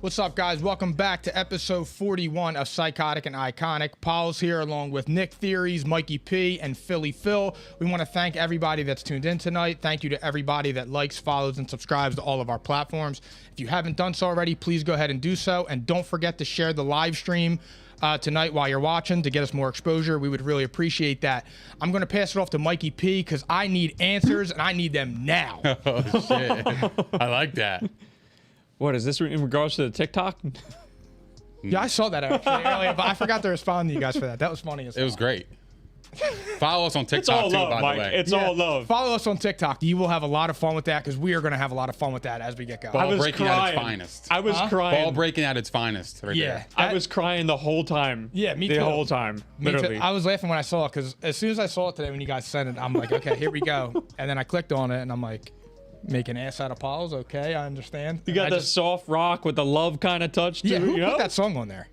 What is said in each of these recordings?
What's up, guys? Welcome back to episode 41 of Psychotic and Iconic. Paul's here along with Nick Theories, Mikey P, and Philly Phil. We want to thank everybody that's tuned in tonight. Thank you to everybody that likes, follows, and subscribes to all of our platforms. If you haven't done so already, please go ahead and do so. And don't forget to share the live stream tonight while you're watching to get us more exposure. We would really appreciate that. I'm going to pass it off to Mikey P because I need answers and I need them now. Oh, shit. I like that. What is this in regards to the TikTok? Yeah, I saw that actually earlier, but I forgot to respond to you guys for that. That was funny as It was great. Follow us on TikTok It's all too, love, by Mike. the way. It's all love. Follow us on TikTok. You will have a lot of fun with that because we are going to have a lot of fun with that as we get going. Ball was breaking at its crying. finest. I was crying. Ball breaking at its finest. Right Yeah. there. I was crying the whole time. Yeah, me the too. whole time. Me too. Literally. I was laughing when I saw it because as soon as I saw it today when you guys sent it, I'm like, okay, here we go. And then I clicked on it and I'm like, make an ass out of Paul's. Okay, I understand. You got and the I just, soft rock with the love kind of touch to yeah, it, who you know? put that song on there?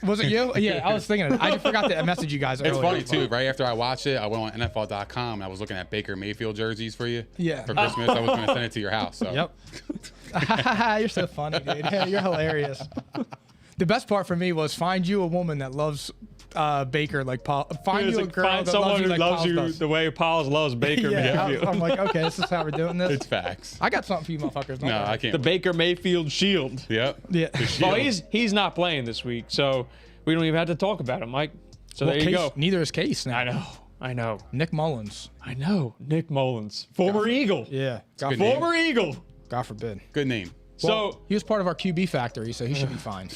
Was it you? Yeah, I was thinking it. I just forgot to message you guys earlier. It's funny too. Right after I watched it, I went on NFL.com and I was looking at Baker Mayfield jerseys for you. Yeah. For Christmas, I was going to send it to your house. So. Yep. You're so funny, dude. You're hilarious. The best part for me was find you a woman that loves Baker like Paul. Find It's you a like, girl find that someone loves you who like loves Paul you does. the way Paul loves Baker Yeah, Mayfield. I'm like, okay, this is how we're doing this. It's facts. I got something for you motherfuckers. Don't No, worry. I can't. The Baker Mayfield shield. Yep. Yeah. Well, he's not playing this week, so we don't even have to talk about him, Mike. So Well, there you Case, go. neither is Case now. I know. Nick Mullins. I know. Nick Mullins. Former Eagle. Yeah. God, good name. Former Eagle. God forbid. Good name. Well, So, he was part of our QB factory, so he should be fine.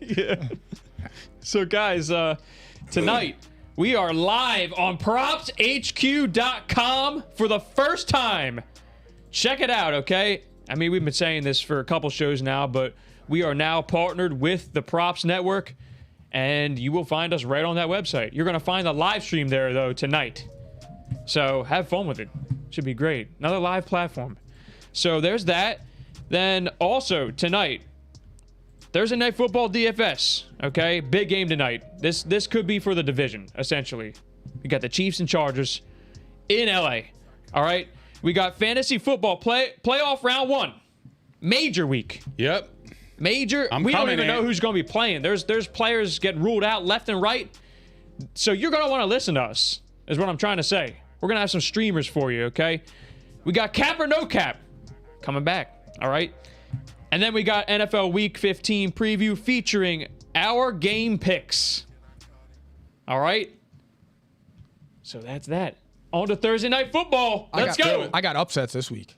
yeah. So, guys, tonight we are live on propshq.com for the first time. Check it out, okay? I mean, we've been saying this for a couple shows now, but we are now partnered with the Props Network, and you will find us right on that website. You're going to find the live stream there, though, tonight. So have fun with it. Should be great. Another live platform. So there's that. Then also tonight, Thursday Night Football DFS. Okay, big game tonight. This could be for the division, essentially. We got the Chiefs and Chargers in LA. All right, we got fantasy football playoff round 1, major week. Yep. Major. I'm We don't coming even know in. who's going to be playing. There's players getting ruled out left and right. So you're going to want to listen to us, is what I'm trying to say. We're going to have some streamers for you, okay? We got cap or no cap coming back, all right? And then we got NFL Week 15 preview featuring our game picks. All right? So that's that. On to Thursday Night Football. Let's go. I got upsets this week.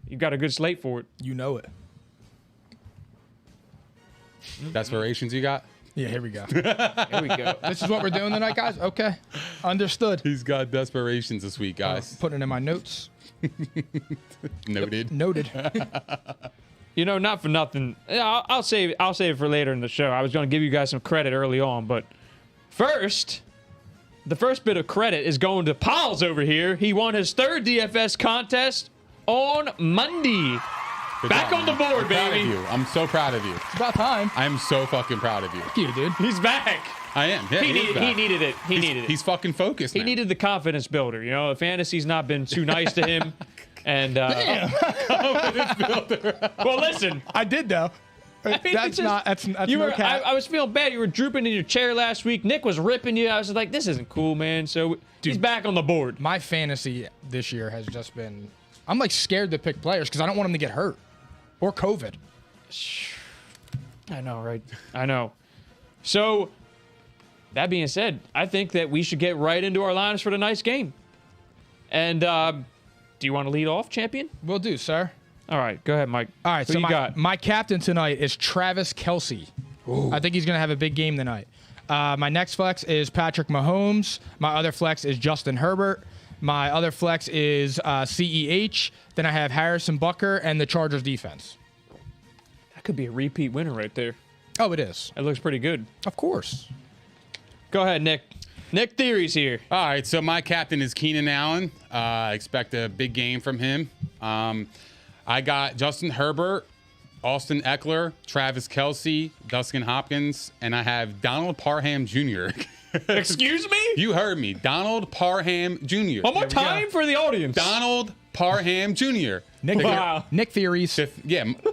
You got a good slate for it. You know it. Desperations you got? Yeah, here we go. Here we go. This is what we're doing tonight, guys? Okay. Understood. He's got desperations this week, guys. Putting it in my notes. Noted. Noted. You know, not for nothing. I'll save it for later in the show. I was going to give you guys some credit early on, but first, the first bit of credit is going to Paul's over here. He won his 3rd DFS contest on Monday. Good Back job, on the man. board, I'm proud baby. of you. I'm so proud of you. It's about time. I am so fucking proud of you. Thank you, dude. He's back. I am. Yeah, He is back. needed it. He needed it. He's fucking focused He now. needed the confidence builder. You know, the fantasy's not been too nice to him. And well, listen. I did, though. I mean, That's it's just- not. That's you no were. cap. I was feeling bad. You were drooping in your chair last week. Nick was ripping you. I was like, this isn't cool, man. So he's back on the board. My fantasy this year has just been. I'm like scared to pick players because I don't want them to get hurt or COVID. I know, right? I know. So that being said, I think that we should get right into our lineups for tonight's game. And do you want to lead off, champion? Will do, sir. All right, go ahead, Mike. All right, Who so you got? my captain tonight is Travis Kelce. I think he's going to have a big game tonight. My next flex is Patrick Mahomes. My other flex is Justin Herbert. My other flex is CEH. Then I have Harrison Butker and the Chargers defense. That could be a repeat winner right there. Oh, it is. That looks pretty good. Of course. Go ahead, Nick. Nick Theory's here. All right, so my captain is Keenan Allen. I expect a big game from him. I got Justin Herbert, Austin Eckler, Travis Kelce, Dustin Hopkins, and I have Donald Parham Jr. Excuse me? You heard me. Donald Parham Jr. One more time for the audience. Donald Parham Jr. Nick theories.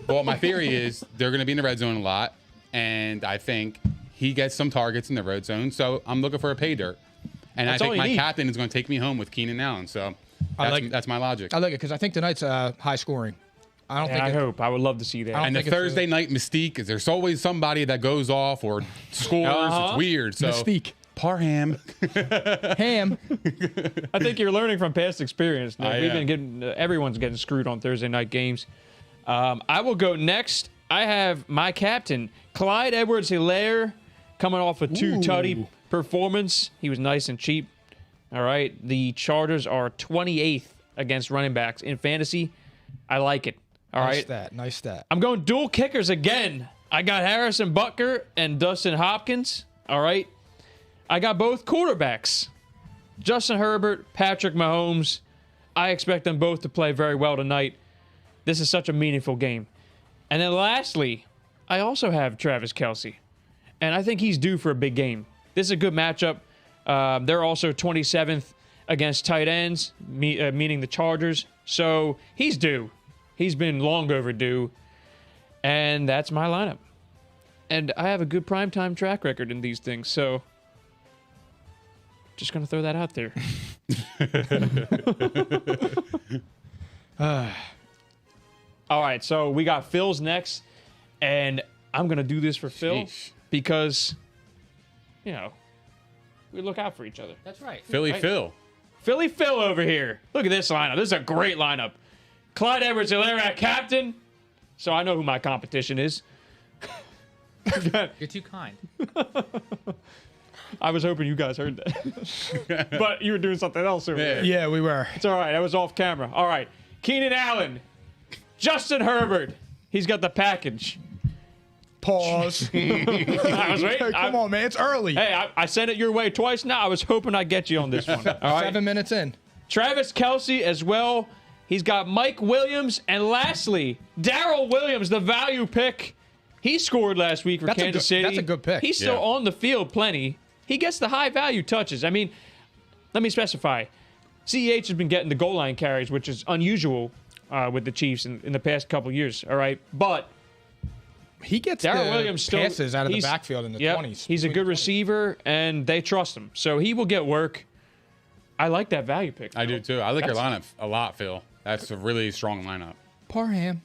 Well, my theory is they're going to be in the red zone a lot, and I think he gets some targets in the red zone. So I'm looking for a pay dirt, and I think my captain is going to take me home with Keenan Allen. So that's my logic. I like it because I think tonight's high scoring. I hope. I would love to see that. And the Thursday night mystique is there's always somebody that goes off or scores. It's weird. So Mystique. Parham. Ham. I think you're learning from past experience, Nick. We've been getting everyone's getting screwed on Thursday night games. I will go next. I have my captain, Clyde Edwards-Helaire, coming off a 2-tutty performance. He was nice and cheap. All right. The Chargers are 28th against running backs in fantasy. I like it. All right. Nice stat. I'm going dual kickers again. I got Harrison Butker and Dustin Hopkins. All right. I got both quarterbacks. Justin Herbert, Patrick Mahomes. I expect them both to play very well tonight. This is such a meaningful game. And then lastly, I also have Travis Kelce. And I think he's due for a big game. This is a good matchup. They're also 27th against tight ends, meaning the Chargers. So he's due. He's been long overdue. And that's my lineup. And I have a good primetime track record in these things. So just going to throw that out there. All right, so we got Phil's next, and I'm going to do this for Phil because, you know, we look out for each other. That's right. Philly Phil over here. Look at this lineup. This is a great lineup. Clyde Edwards-Helaire at captain, so I know who my competition is. You're too kind. I was hoping you guys heard that. But you were doing something else over there. Yeah, we were. It's all right. I was off camera. All right. Keenan Allen. Justin Herbert. He's got the package. Pause. I was waiting. Come on, man. It's early. Hey, I sent it your way twice now. I was hoping I'd get you on this one. All right. 7 minutes in. Travis Kelce as well. He's got Mike Williams. And lastly, Darrell Williams, the value pick. He scored last week for Kansas City. That's a good pick. He's still on the field plenty. He gets the high value touches. I mean, let me specify. CEH has been getting the goal line carries, which is unusual with the Chiefs in the past couple years. All right. But he gets Darrell Williams still passes out of the backfield in the 20s. He's a good receiver, and they trust him. So he will get work. I like that value pick. I do, too. I like your lineup a lot, Phil. That's a really strong lineup. Parham.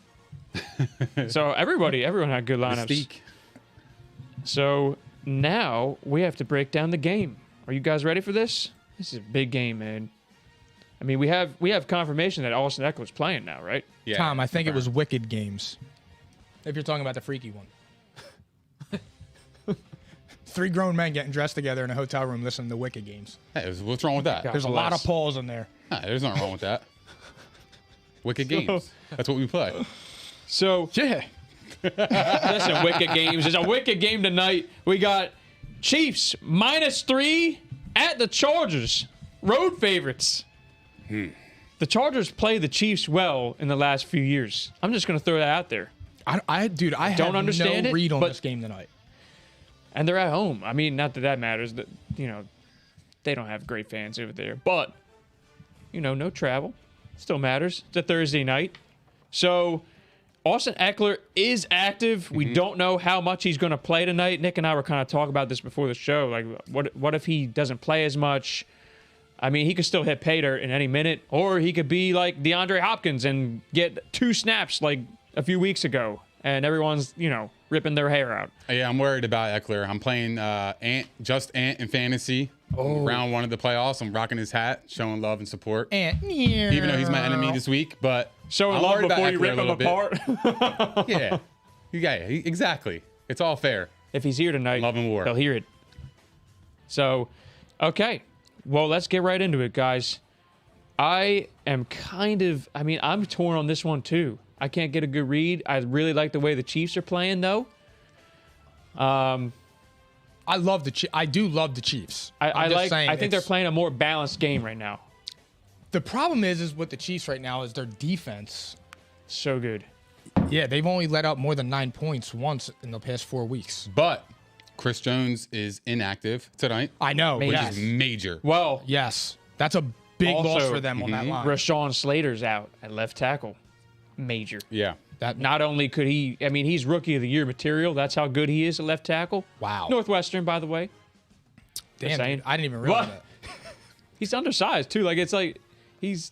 So everyone had good lineups. Mystique. So now we have to break down the game. Are you guys ready for this? This is a big game, man. I mean, we have confirmation that Austin Eckler's playing now, right? Yeah. Tom, I think it was Wicked Games. If you're talking about the freaky one. 3 grown men getting dressed together in a hotel room listening to Wicked Games. Hey, what's wrong with that? There's a lot of Pauls in there. Nah, there's nothing wrong with that. Wicked games. That's what we play. So, Yeah. listen, Wicked Games. There's a Wicked game tonight. We got Chiefs -3 at the Chargers. Road favorites. The Chargers play the Chiefs well in the last few years. I'm just going to throw that out there. I don't understand no it, read on but- this game tonight. And they're at home. I mean, not that that matters. That, you know, they don't have great fans over there. But, you know, no travel. Still matters. It's a Thursday night. So, Austin Eckler is active. We don't know how much he's going to play tonight. Nick and I were kind of talking about this before the show. Like, what if he doesn't play as much? I mean, he could still hit pay dirt in any minute. Or he could be like DeAndre Hopkins and get 2 snaps like a few weeks ago. And everyone's, you know, ripping their hair out. Yeah, I'm worried about Eckler. I'm playing Ant in fantasy. Round 1 of the playoffs. I'm rocking his hat, showing love and support. And Even though he's my enemy this week, but So in I'm love worried about before you Eckler rip a him little apart. bit. Yeah, exactly. It's all fair. If he's here tonight, Love and war. they'll hear it. So, okay. Well, let's get right into it, guys. I'm torn on this one, too. I can't get a good read. I really like the way the Chiefs are playing, though. I love the I do love the Chiefs. I think they're playing a more balanced game right now. The problem is with the Chiefs right now is their defense. So good. Yeah, they've only let up more than 9 points once in the past 4 weeks. But Chris Jones is inactive tonight. I know. Which Yes. is major. Well, Yes. That's a Big loss Also, for them on that line. Rashawn Slater's out at left tackle. Major. Yeah. That Not only could he, I mean, he's rookie of the year material. That's how good he is at left tackle. Wow. Northwestern, by the way. damn, saying. dude, I didn't even realize What? that. He's undersized too. Like it's like he's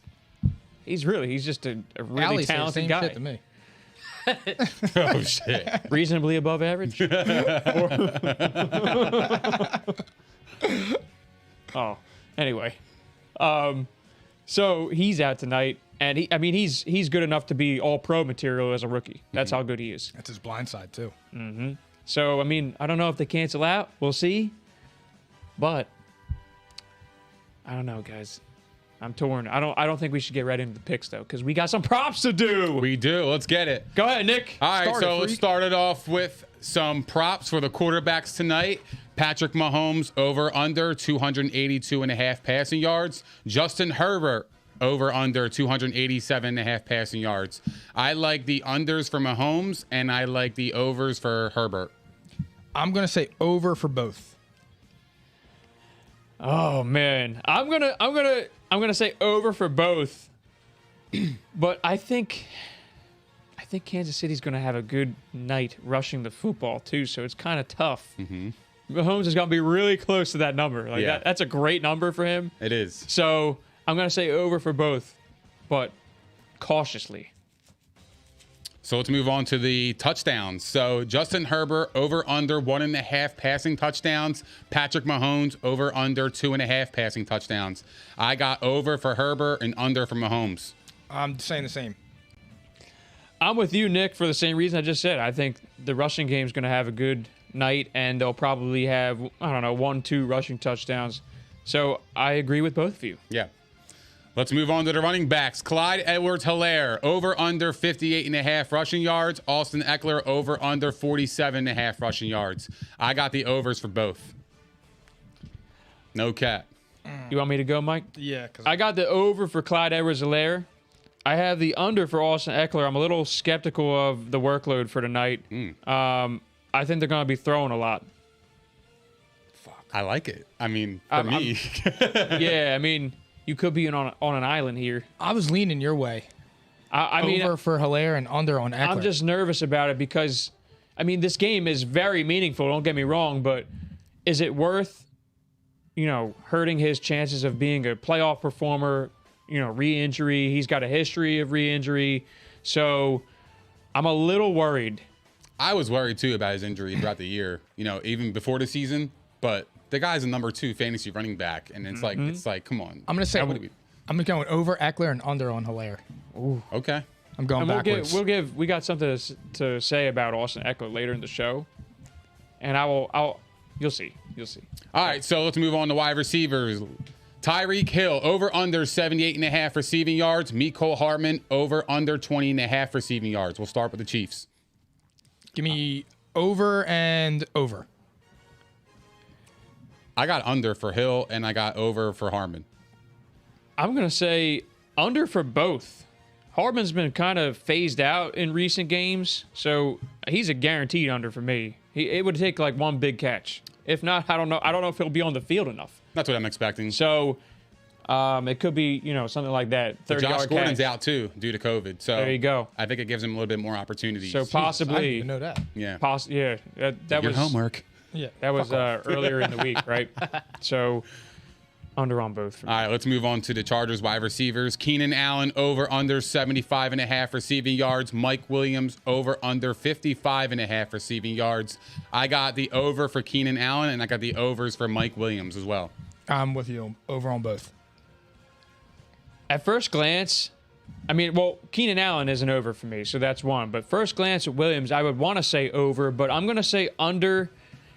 just a really Allie said the talented same guy. shit to me. Oh shit. Reasonably above average. Oh, anyway. So he's out tonight, and he's good enough to be all pro material as a rookie. That's how good he is. That's his blind side too. So I don't know if they cancel out. We'll see. But I don't know, guys. I'm torn. I don't think we should get right into the picks though, because we got some props to do. We do. Let's get it. Go ahead, Nick. All right, Start it, so let's freak. start it off with some props for the quarterbacks tonight. Patrick Mahomes over under 282.5 passing yards. Justin Herbert over under 287.5 passing yards. I like the unders for Mahomes and I like the overs for Herbert. I'm gonna say over for both. Oh man, I'm gonna say over for both, but I think Kansas City's gonna have a good night rushing the football too. So it's kind of tough. Mahomes is gonna be really close to that number. Like Yeah. that's a great number for him. It is. So I'm gonna say over for both, but cautiously. So let's move on to the touchdowns. So Justin Herbert over under 1.5 passing touchdowns. Patrick Mahomes over under 2.5 passing touchdowns. I got over for Herbert and under for Mahomes. I'm saying the same. I'm with you, Nick, for the same reason I just said. I think the rushing game is going to have a good night, and they'll probably have, 1-2 rushing touchdowns. So I agree with both of you. Yeah. Let's move on to the running backs. Clyde Edwards-Helaire over under 58.5 rushing yards. Austin Eckler over under 47.5 rushing yards. I got the overs for both. No cap. You want me to go, Mike? Yeah, because I got the over for Clyde Edwards-Helaire. I have the under for Austin Eckler. I'm a little skeptical of the workload for tonight. I think they're going to be throwing a lot. I like it. I mean, for me. Yeah, you could be on an island here. I was leaning your way. I mean, Over for Hilaire and under on Eckler. I'm just nervous about it because, this game is very meaningful. Don't get me wrong, but is it worth, hurting his chances of being a playoff performer? Re-injury. He's got a history of re-injury, so I'm a little worried. I was worried too about his injury throughout the year. Even before the season. But the guy's a number 2 fantasy running back, and it's like, come on. I'm gonna say What do we- I'm going over Eckler and under on Hilaire. Okay. I'm going And backwards. we got something to say about Austin Eckler later in the show, and you'll see. All right, so let's move on to wide receivers. Tyreek Hill over under 78.5 receiving yards. Mecole Hardman over under 20.5 receiving yards. We'll start with the Chiefs. Give me over and over. I got under for Hill and I got over for Hardman. I'm gonna say under for both. Hardman's been kind of phased out in recent games, so he's a guaranteed under for me. It would take like one big catch. If not, I don't know if he'll be on the field enough. That's what I'm expecting. So it could be, something like that. 30-yard Josh Gordon's catch. out too due to COVID. So There you go. I think it gives him a little bit more opportunities. So I didn't possibly, even know that. yeah. That Your was homework. Yeah. That was earlier in the week, right? So under on both. For me. All right, let's move on to the Chargers wide receivers. Keenan Allen over under 75.5 receiving yards. Mike Williams over under 55.5 receiving yards. I got the over for Keenan Allen and I got the overs for Mike Williams as well. I'm with you. Over on both. At first glance, Keenan Allen is an over for me, so that's one. But first glance at Williams, I would want to say over, but I'm going to say under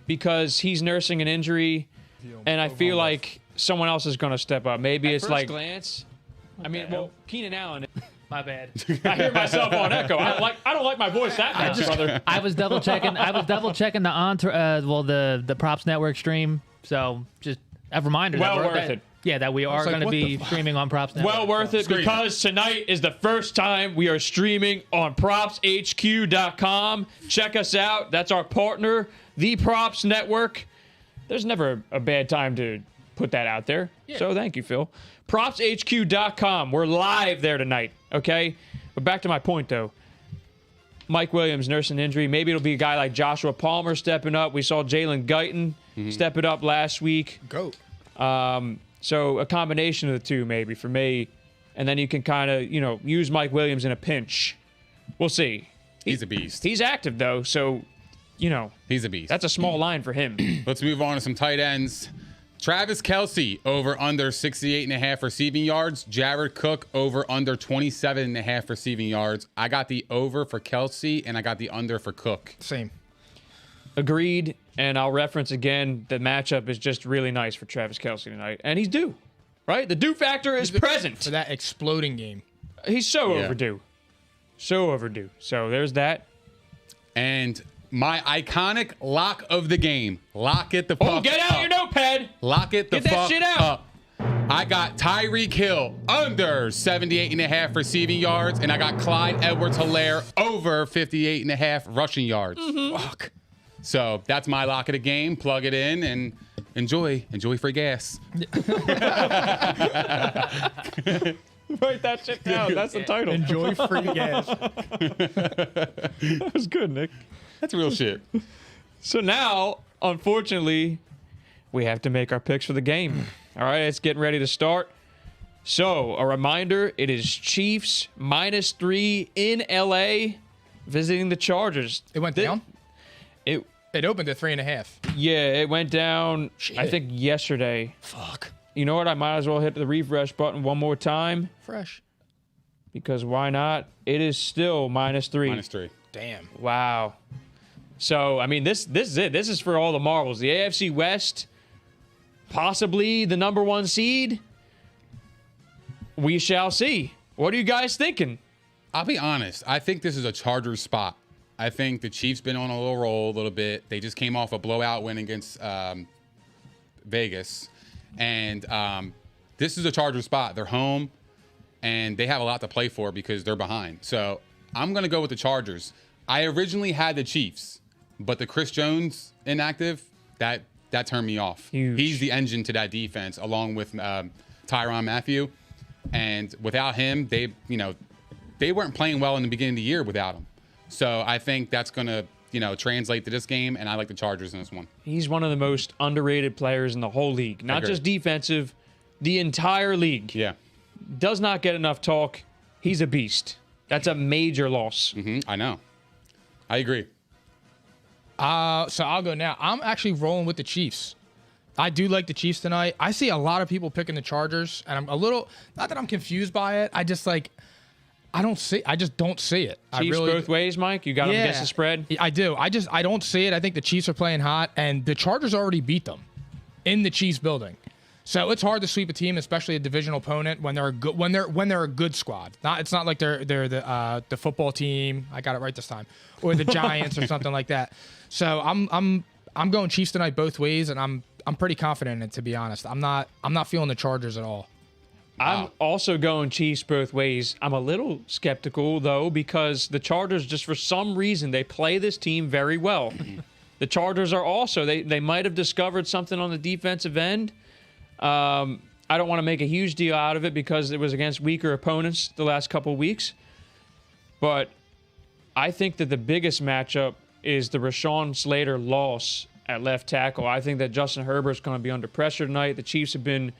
because he's nursing an injury, and I feel like someone else is going to step up. Maybe it's like glance. Keenan Allen. My bad. I hear myself on echo. I don't like my voice that much, brother. I was double checking. the Props Network stream. So just a reminder. Well that worth it. Yeah, that we are like, going to what be the fuck? streaming on Props Network. Well worth it because tonight is the first time we are streaming on propshq.com. Check us out. That's our partner, the Props Network. There's never a bad time to put that out there. So thank you, Phil. PropsHQ.com. We're live there tonight, okay? But back to my point, though. Mike Williams nursing injury. Maybe it'll be a guy like Joshua Palmer stepping up. We saw Jalen Guyton step it up last week. Goat. So a combination of the two, maybe, for me. And then you can kind of, use Mike Williams in a pinch. We'll see. He's a beast. He's active, though, so, He's a beast. that's a small line for him. Let's move on to some tight ends. Travis Kelce over under 68.5 receiving yards. Jared Cook over under 27.5 receiving yards. I got the over for Kelce and I got the under for Cook. Same. Agreed. And I'll reference again, the matchup is just really nice for Travis Kelce tonight. And he's due, right? The due factor is present. For that exploding game. He's so overdue. So overdue. So there's that. And my iconic lock of the game. Lock it the fuck up. Get out your notepad. Lock it the Get that fuck shit out. up. I got Tyreek Hill under 78.5 receiving yards, and I got Clyde Edwards-Helaire over 58.5 rushing yards. Fuck. So that's my lock of the game. Plug it in and enjoy free gas. Write that shit down. That's the title. Enjoy free gas. That was good, Nick. That's real shit. So now, unfortunately, we have to make our picks for the game. All right, it's getting ready to start. So, a reminder, it is Chiefs -3 in LA visiting the Chargers. It went down? It opened at 3.5. Yeah, it went down, I think, yesterday. Fuck. You know what? I might as well hit the refresh button one more time. Fresh. Because why not? It is still -3. -3. Damn. Wow. So, I mean, this is it. This is for all the marbles. The AFC West, possibly the #1 seed. We shall see. What are you guys thinking? I'll be honest. I think this is a Chargers spot. I think the Chiefs been on a little roll a little bit. They just came off a blowout win against Vegas. And this is a Chargers spot. They're home, and they have a lot to play for because they're behind. So I'm going to go with the Chargers. I originally had the Chiefs, but the Chris Jones inactive, that turned me off. Huge. He's the engine to that defense, along with Tyrann Mathieu. And without him, they weren't playing well in the beginning of the year without him. So I think that's going to, translate to this game, and I like the Chargers in this one. He's one of the most underrated players in the whole league. Not Agreed. just defensive, the entire league. Yeah. Does not get enough talk. He's a beast. That's a major loss. I know. I agree. So I'll go now. I'm actually rolling with the Chiefs. I do like the Chiefs tonight. I see a lot of people picking the Chargers, and I'm a little, not that I'm confused by it. I just I just don't see it. Chiefs both ways, Mike? You got them against the spread? I do. I don't see it. I think the Chiefs are playing hot, and the Chargers already beat them in the Chiefs building. So it's hard to sweep a team, especially a divisional opponent, when they're a good when they're a good squad. It's not like they're the football team. I got it right this time, or the Giants or something like that. So I'm going Chiefs tonight both ways, and I'm pretty confident in it, to be honest. I'm not feeling the Chargers at all. I'm also going Chiefs both ways. I'm a little skeptical, though, because the Chargers, just for some reason, they play this team very well. The Chargers are also, they might have discovered something on the defensive end. I don't want to make a huge deal out of it because it was against weaker opponents the last couple of weeks. But I think that the biggest matchup is the Rashawn Slater loss at left tackle. I think that Justin Herbert's going to be under pressure tonight. The Chiefs have been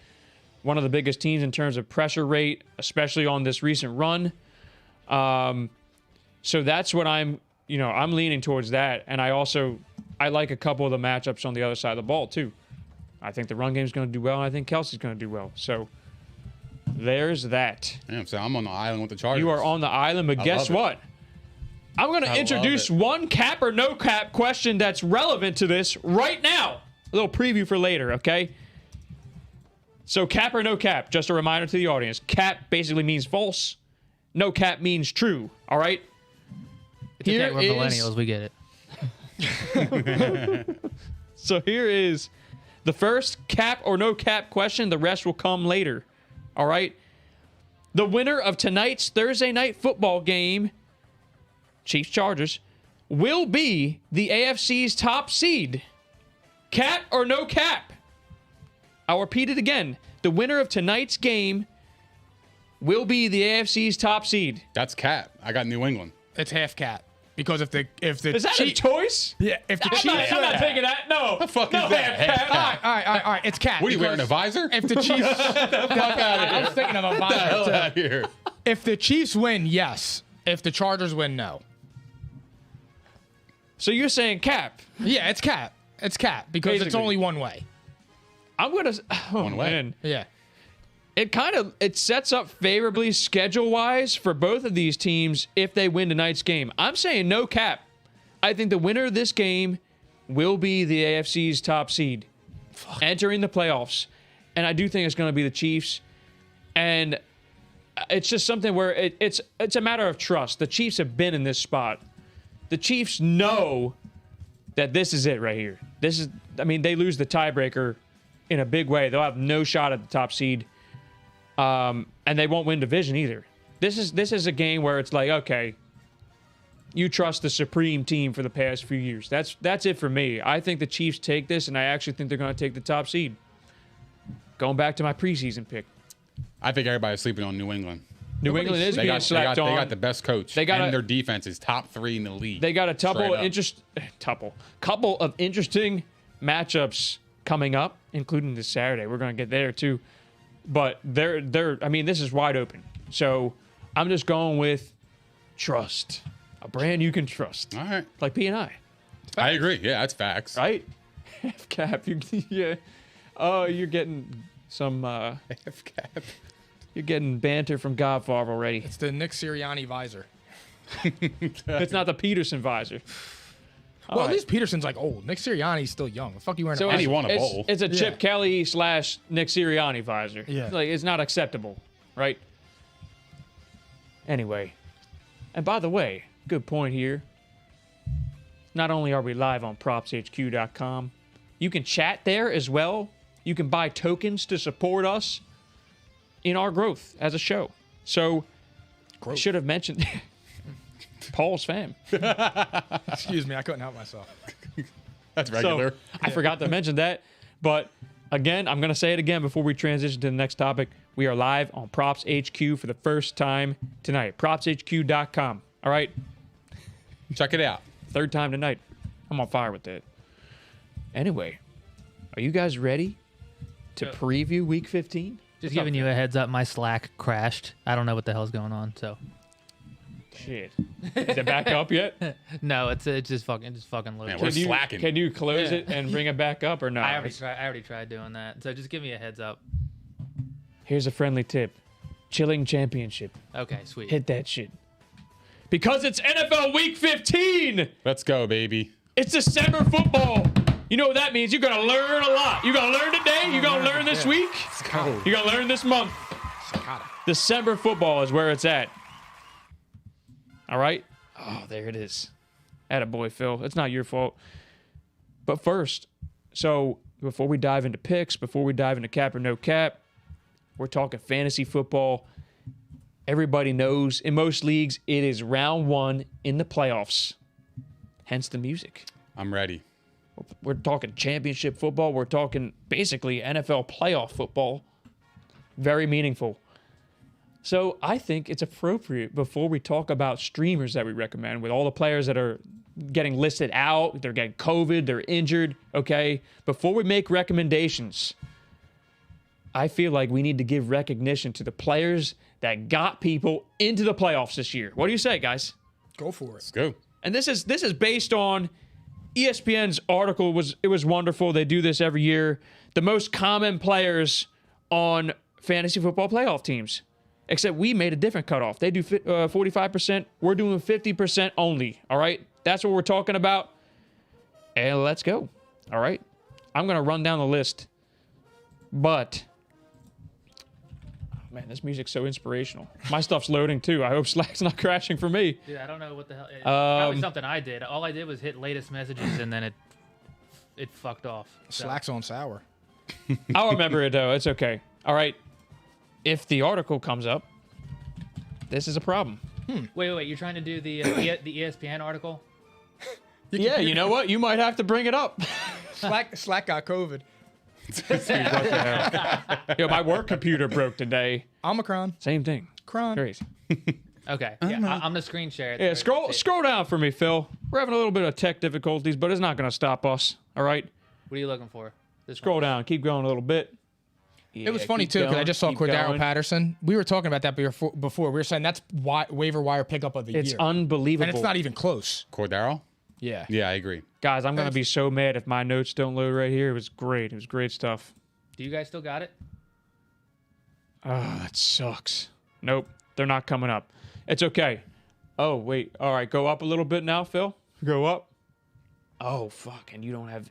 one of the biggest teams in terms of pressure rate, especially on this recent run. So that's what I'm leaning towards that. And I like a couple of the matchups on the other side of the ball, too. I think the run game's going to do well, and I think Kelsey's going to do well. So there's that. Damn, so I'm on the island with the Chargers. You are on the island, but guess what? I'm going to introduce one cap or no cap question that's relevant to this right now. A little preview for later, okay? So cap or no cap, just a reminder to the audience. Cap basically means false. No cap means true, all right? It's okay, we're millennials, we get it. So here is the first cap or no cap question. The rest will come later, all right? The winner of tonight's Thursday night football game, Chiefs-Chargers, will be the AFC's top seed. Cap or no cap? I'll repeat it again. The winner of tonight's game will be the AFC's top seed. That's cap. I got New England. It's half cat. Because if the Is that a choice? yeah, if the Chiefs I'm not taking that. No. The fuck no, is that? half cap. all right, it's cat. What are you wearing, a because visor? If the Chiefs, I was thinking of a Get the hell visor. out of here. If the Chiefs win, yes. If the Chargers win, no. So you're saying cap? Yeah, it's cat. It's cat because it's Basically. only one way. I'm gonna. Oh, One way. man. Yeah. It sets up favorably schedule wise for both of these teams if they win tonight's game. I'm saying no cap. I think the winner of this game will be the AFC's top seed entering the playoffs. And I do think it's going to be the Chiefs. And it's just something where it's a matter of trust. The Chiefs have been in this spot. The Chiefs know that this is it right here. They lose the tiebreaker in a big way. They'll have no shot at the top seed. And they won't win division either. This is a game where it's like, okay, you trust the supreme team for the past few years. That's it for me. I think the Chiefs take this, and I actually think they're going to take the top seed. Going back to my preseason pick. I think everybody's sleeping on New England. New England is They being got, slept they on. got the best coach. They got and a- their defense is top 3 in the league. They got a couple Straight up. of interesting matchups coming up, including this Saturday. We're going to get there too. But this is wide open. So I'm just going with trust. A brand you can trust. All right. Like P&I. I agree. Yeah, that's facts. Right? Half cap. Yeah. Oh, you're getting some Half cap. you're getting banter from Godfather already. It's the Nick Sirianni visor. It's not the Peterson visor. Well, All at right. least Peterson's like old. Nick Sirianni's still young. The fuck you wearing So a And visor? he won a it's, bowl. it's a Chip Yeah. Kelly / Nick Sirianni visor. Yeah. Like, it's not acceptable, right? Anyway. And by the way, good point here. Not only are we live on propshq.com, you can chat there as well. You can buy tokens to support us in our growth as a show. So, I should have mentioned Paul's fam. Excuse me, I couldn't help myself. That's regular. So I forgot to mention that. But again, I'm going to say it again before we transition to the next topic. We are live on Props HQ for the first time tonight. PropsHQ.com. All right. Check it out. Third time tonight. I'm on fire with that. Anyway, are you guys ready to preview week 15? Just giving you a heads up, my Slack crashed. I don't know what the hell's going on. So Shit. Is it back up yet? no, it's just fucking loaded. Man, we're slacking. Can you close it and bring it back up or not? I already tried doing that. So just give me a heads up. Here's a friendly tip. Chilling Championship. Okay, sweet. Hit that shit. Because it's NFL Week 15. Let's go, baby. It's December football. You know what that means? You're going to learn a lot. You're going to learn today. You're going to learn this week. Go. You're going to learn this month. Psychotic. December football is where it's at. All right? Oh, there it is. Attaboy, Phil. It's not your fault. But first, so before we dive into picks, before we dive into cap or no cap, we're talking fantasy football. Everybody knows in most leagues it is round 1 in the playoffs. Hence the music. I'm ready. We're talking championship football. We're talking basically NFL playoff football. Very meaningful. So I think it's appropriate before we talk about streamers that we recommend with all the players that are getting listed out, they're getting COVID, they're injured, okay? Before we make recommendations, I feel like we need to give recognition to the players that got people into the playoffs this year. What do you say, guys? Go for it. Let's go. And this is based on ESPN's article. It was wonderful. They do this every year. The most common players on fantasy football playoff teams. Except we made a different cutoff. They do 45%. We're doing 50% only. All right? That's what we're talking about. And let's go. All right? I'm going to run down the list. But, man, this music's so inspirational. My stuff's loading too. I hope Slack's not crashing for me. Dude, I don't know what the hell. Probably something I did. All I did was hit latest messages and then it fucked off. So. Slack's on sour. I'll remember it though. It's okay. All right. If the article comes up, this is a problem. Wait. You're trying to do the ESPN article? Yeah, you know what? You might have to bring it up. Slack got COVID. What the hell? Yo, my work computer broke today. Omicron. Same thing. Cron. Crazy. Okay. Yeah, I'm the screen share. Yeah, scroll down for me, Phil. We're having a little bit of tech difficulties, but it's not going to stop us. All right. What are you looking for? This Scroll down. Keep going a little bit. It was funny too because I just saw Cordero Patterson. We were talking about that before. We were saying that's waiver wire pickup of the year. It's unbelievable. And it's not even close. Cordero? Yeah. Yeah, I agree. Guys, I'm going to be so mad if my notes don't load right here. It was great. It was great stuff. Do you guys still got it? Oh, that sucks. Nope. They're not coming up. It's okay. Oh, wait. All right. Go up a little bit now, Phil. Go up. Oh, fuck. And you don't have...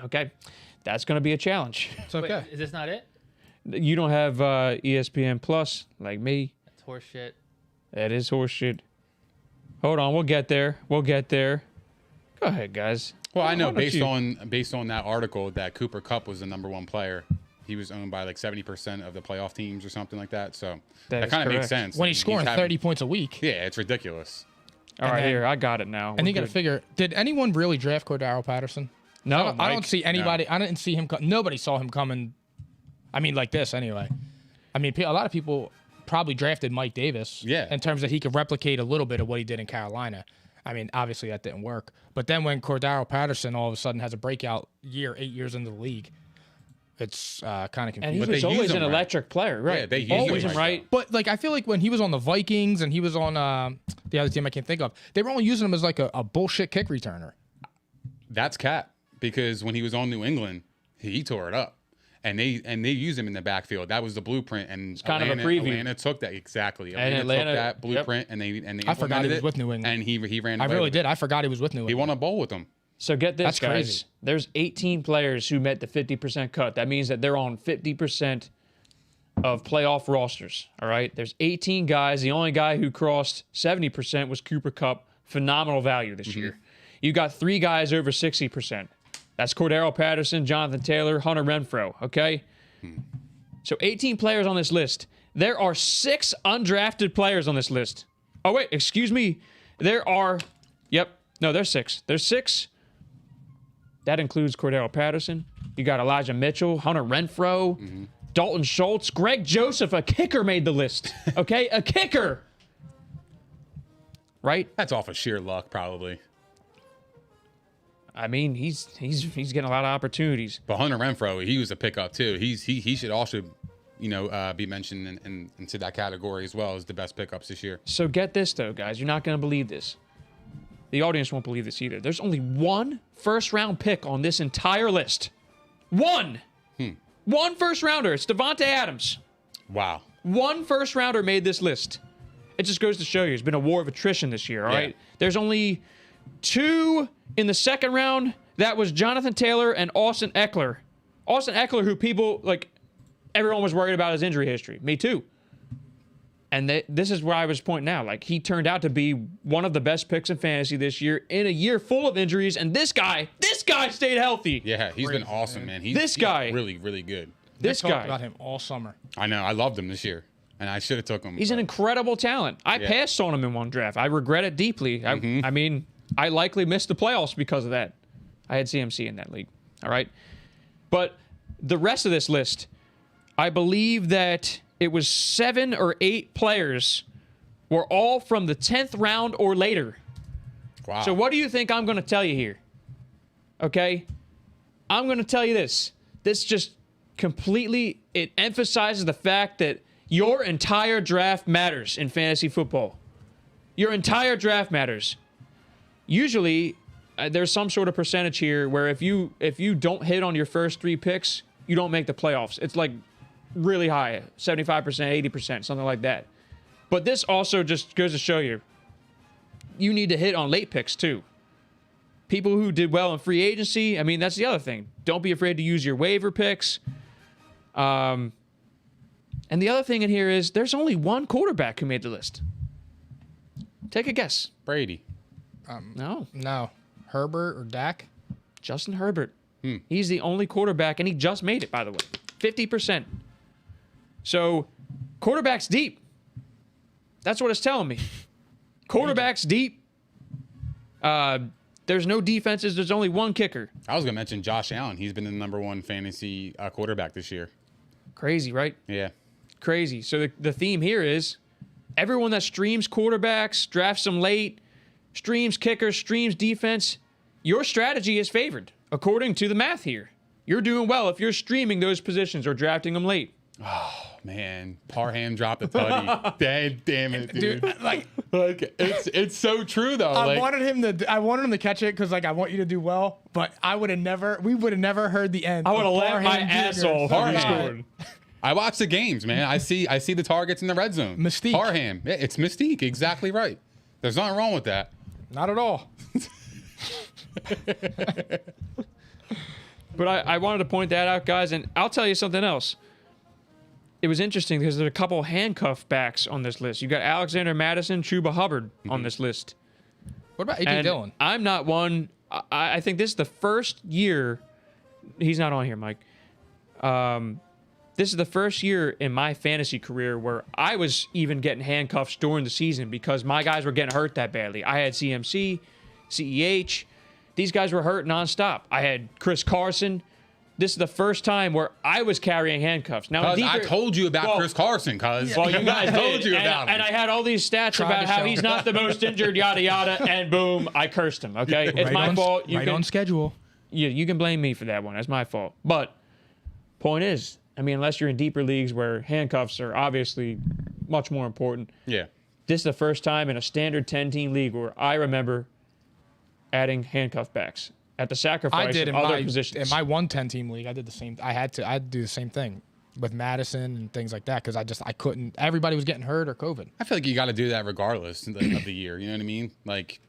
Okay. That's going to be a challenge. It's okay. Wait, is this not it? You don't have ESPN Plus like me. That's horse shit. That is horseshit. Hold on. We'll get there. We'll get there. Go ahead, guys. Well, I know Why don't based on that article that Cooper Kupp was the #1 player. He was owned by like 70% of the playoff teams or something like that. So that kind of makes sense. When he's scoring 30 points a week. Yeah, it's ridiculous. All right, here. I got it now. And you got to figure, did anyone really draft Cordero Patterson? No, I don't see anybody. No. I didn't see him. Nobody saw him coming. I mean, like this anyway. I mean, a lot of people probably drafted Mike Davis. Yeah. In terms that he could replicate a little bit of what he did in Carolina. I mean, obviously that didn't work. But then when Cordero Patterson all of a sudden has a breakout year, 8 years into the league, it's kind of confusing. And he was always an electric player, right? Yeah, they use him right. But like, I feel like when he was on the Vikings and he was on the other team I can't think of, they were only using him as like a bullshit kick returner. That's cap because when he was on New England, he tore it up. And they use him in the backfield. That was the blueprint, and it's kind of a preview. Atlanta took that exactly. And Atlanta took that blueprint, and they I forgot he was with New England, and he ran. I really did. I forgot he was with New England. He won a bowl with them. So get this, That's guys. crazy. There's 18 players who met the 50% cut. That means that they're on 50% of playoff rosters. All right. There's 18 guys. The only guy who crossed 70% was Cooper Kupp. Phenomenal value this year. You got 3 guys over 60%. That's Cordero Patterson, Jonathan Taylor, Hunter Renfrow. Okay. So 18 players on this list. There are 6 undrafted players on this list. Oh, wait, excuse me. There are, no, there's 6. There's 6. That includes Cordero Patterson. You got Elijah Mitchell, Hunter Renfrow, Dalton Schultz, Greg Joseph, a kicker made the list. Okay, a kicker. Right? That's off of sheer luck, probably. I mean, he's getting a lot of opportunities. But Hunter Renfrow, he was a pickup too. He should also, be mentioned into that category as well as the best pickups this year. So get this though, guys. You're not going to believe this. The audience won't believe this either. There's only 1 first-round pick on this entire list. 1. 1 first-rounder. It's Devontae Adams. Wow. 1 first-rounder made this list. It just goes to show you, it's been a war of attrition this year, all right? There's only 2 in the second round. That was Jonathan Taylor and Austin Eckler. Austin Eckler, who everyone was worried about his injury history. Me too. And this is where I was pointing out. Like, he turned out to be one of the best picks in fantasy this year in a year full of injuries. And this guy stayed healthy. Yeah, he's been awesome, man. He's really, really good. This guy. Talked about him all summer. I know. I loved him this year. And I should have took him. He's an incredible talent. I passed on him in one draft. I regret it deeply. I mean, I likely missed the playoffs because of that. I had CMC in that league. All right. But the rest of this list, I believe that it was 7 or 8 players were all from the 10th round or later. Wow. So what do you think I'm going to tell you here? Okay? I'm going to tell you this. This just completely, it emphasizes the fact that your entire draft matters in fantasy football. Your entire draft matters. Usually, there's some sort of percentage here where if you don't hit on your first 3 picks, you don't make the playoffs. It's like really high, 75%, 80%, something like that. But this also just goes to show you need to hit on late picks too. People who did well in free agency, I mean, that's the other thing. Don't be afraid to use your waiver picks. And the other thing in here is there's only 1 quarterback who made the list. Take a guess. Brady. No. Herbert or Dak? Justin Herbert. He's the only quarterback, and he just made it, by the way. 50%. So, quarterback's deep. That's what it's telling me. Quarterback's deep. there's no defenses. There's only one kicker. I was gonna mention Josh Allen. He's been the #1 fantasy quarterback this year. Crazy, right? Yeah. Crazy. So the theme here is everyone that streams quarterbacks, drafts them late, streams kickers, streams defense, your strategy is favored according to the math here. You're doing well if you're streaming those positions or drafting them late. Oh man, Parham dropped a tutty. Damn it, dude. Like it's so true though. I wanted him to catch it because like I want you to do well, but we would have never heard the end. I would have laughed my ass off if he scored. I watch the games, man. I see the targets in the red zone. Mystique. Parham. Yeah, it's mystique. Exactly right. There's nothing wrong with that. Not at all. But I wanted to point that out, guys, and I'll tell you something else. It was interesting because there's a couple handcuff backs on this list. You got Alexander Madison, Chuba Hubbard on this list. What about A.J. And Dillon? I'm not one. I think this is the first year. He's not on here, Mike. This is the first year in my fantasy career where I was even getting handcuffs during the season because my guys were getting hurt that badly. I had CMC, CEH. These guys were hurt nonstop. I had Chris Carson. This is the first time where I was carrying handcuffs. Now, I told you about Chris Carson, cuz. Well, you guys told did. you about him. And I had all these stats about how he's not the most injured, yada, yada, and boom, I cursed him, okay? It's my fault. On schedule. You can blame me for that one. That's my fault. But point is, I mean, unless you're in deeper leagues where handcuffs are obviously much more important. Yeah. This is the first time in a standard 10-team league where I remember adding handcuff backs at the sacrifice I did of in other my positions. in my 110-team league. I did the same. I had to do the same thing with Madison and things like that because I couldn't. Everybody was getting hurt or COVID. I feel like you got to do that regardless of the year. You know what I mean? Like,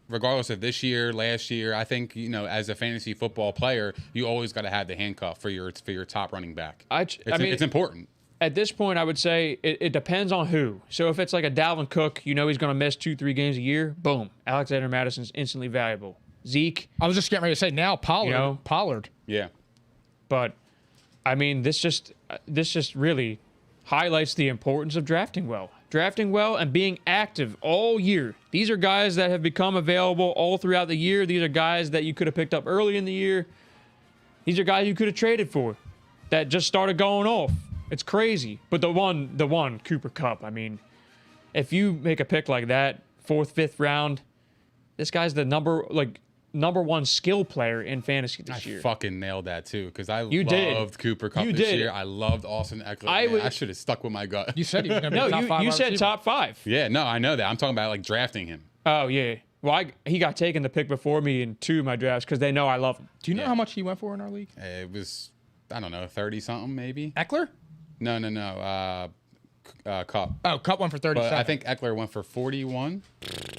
regardless of this year, last year, I think, as a fantasy football player, you always got to have the handcuff for your top running back. I mean, it's important. At this point, I would say it depends on who. So if it's like a Dalvin Cook, he's going to miss 2-3 games a year. Boom, Alexander Madison's instantly valuable. Zeke. I was just getting ready to say now Pollard. Pollard. Yeah. But I mean, this just really highlights the importance of drafting well. Drafting well and being active all year. These are guys that have become available all throughout the year. These are guys that you could have picked up early in the year. These are guys you could have traded for that just started going off. It's crazy. But the one, Cooper Kupp, I mean, if you make a pick like that, 4th, 5th round, this guy's the number one skill player in fantasy this year. I fucking nailed that too because I loved Cooper Kupp this year. I loved Austin Eckler. I should have stuck with my gut. You said he was going to be top 5. You said top 5. Yeah, no, I know that. I'm talking about like drafting him. Oh yeah. Well, he got taken the pick before me in 2 of my drafts because they know I love him. Do you know how much he went for in our league? It was, I don't know, 30 something maybe. Eckler? No. Kupp. Oh, Kupp went for 37. But I think Eckler went for 41.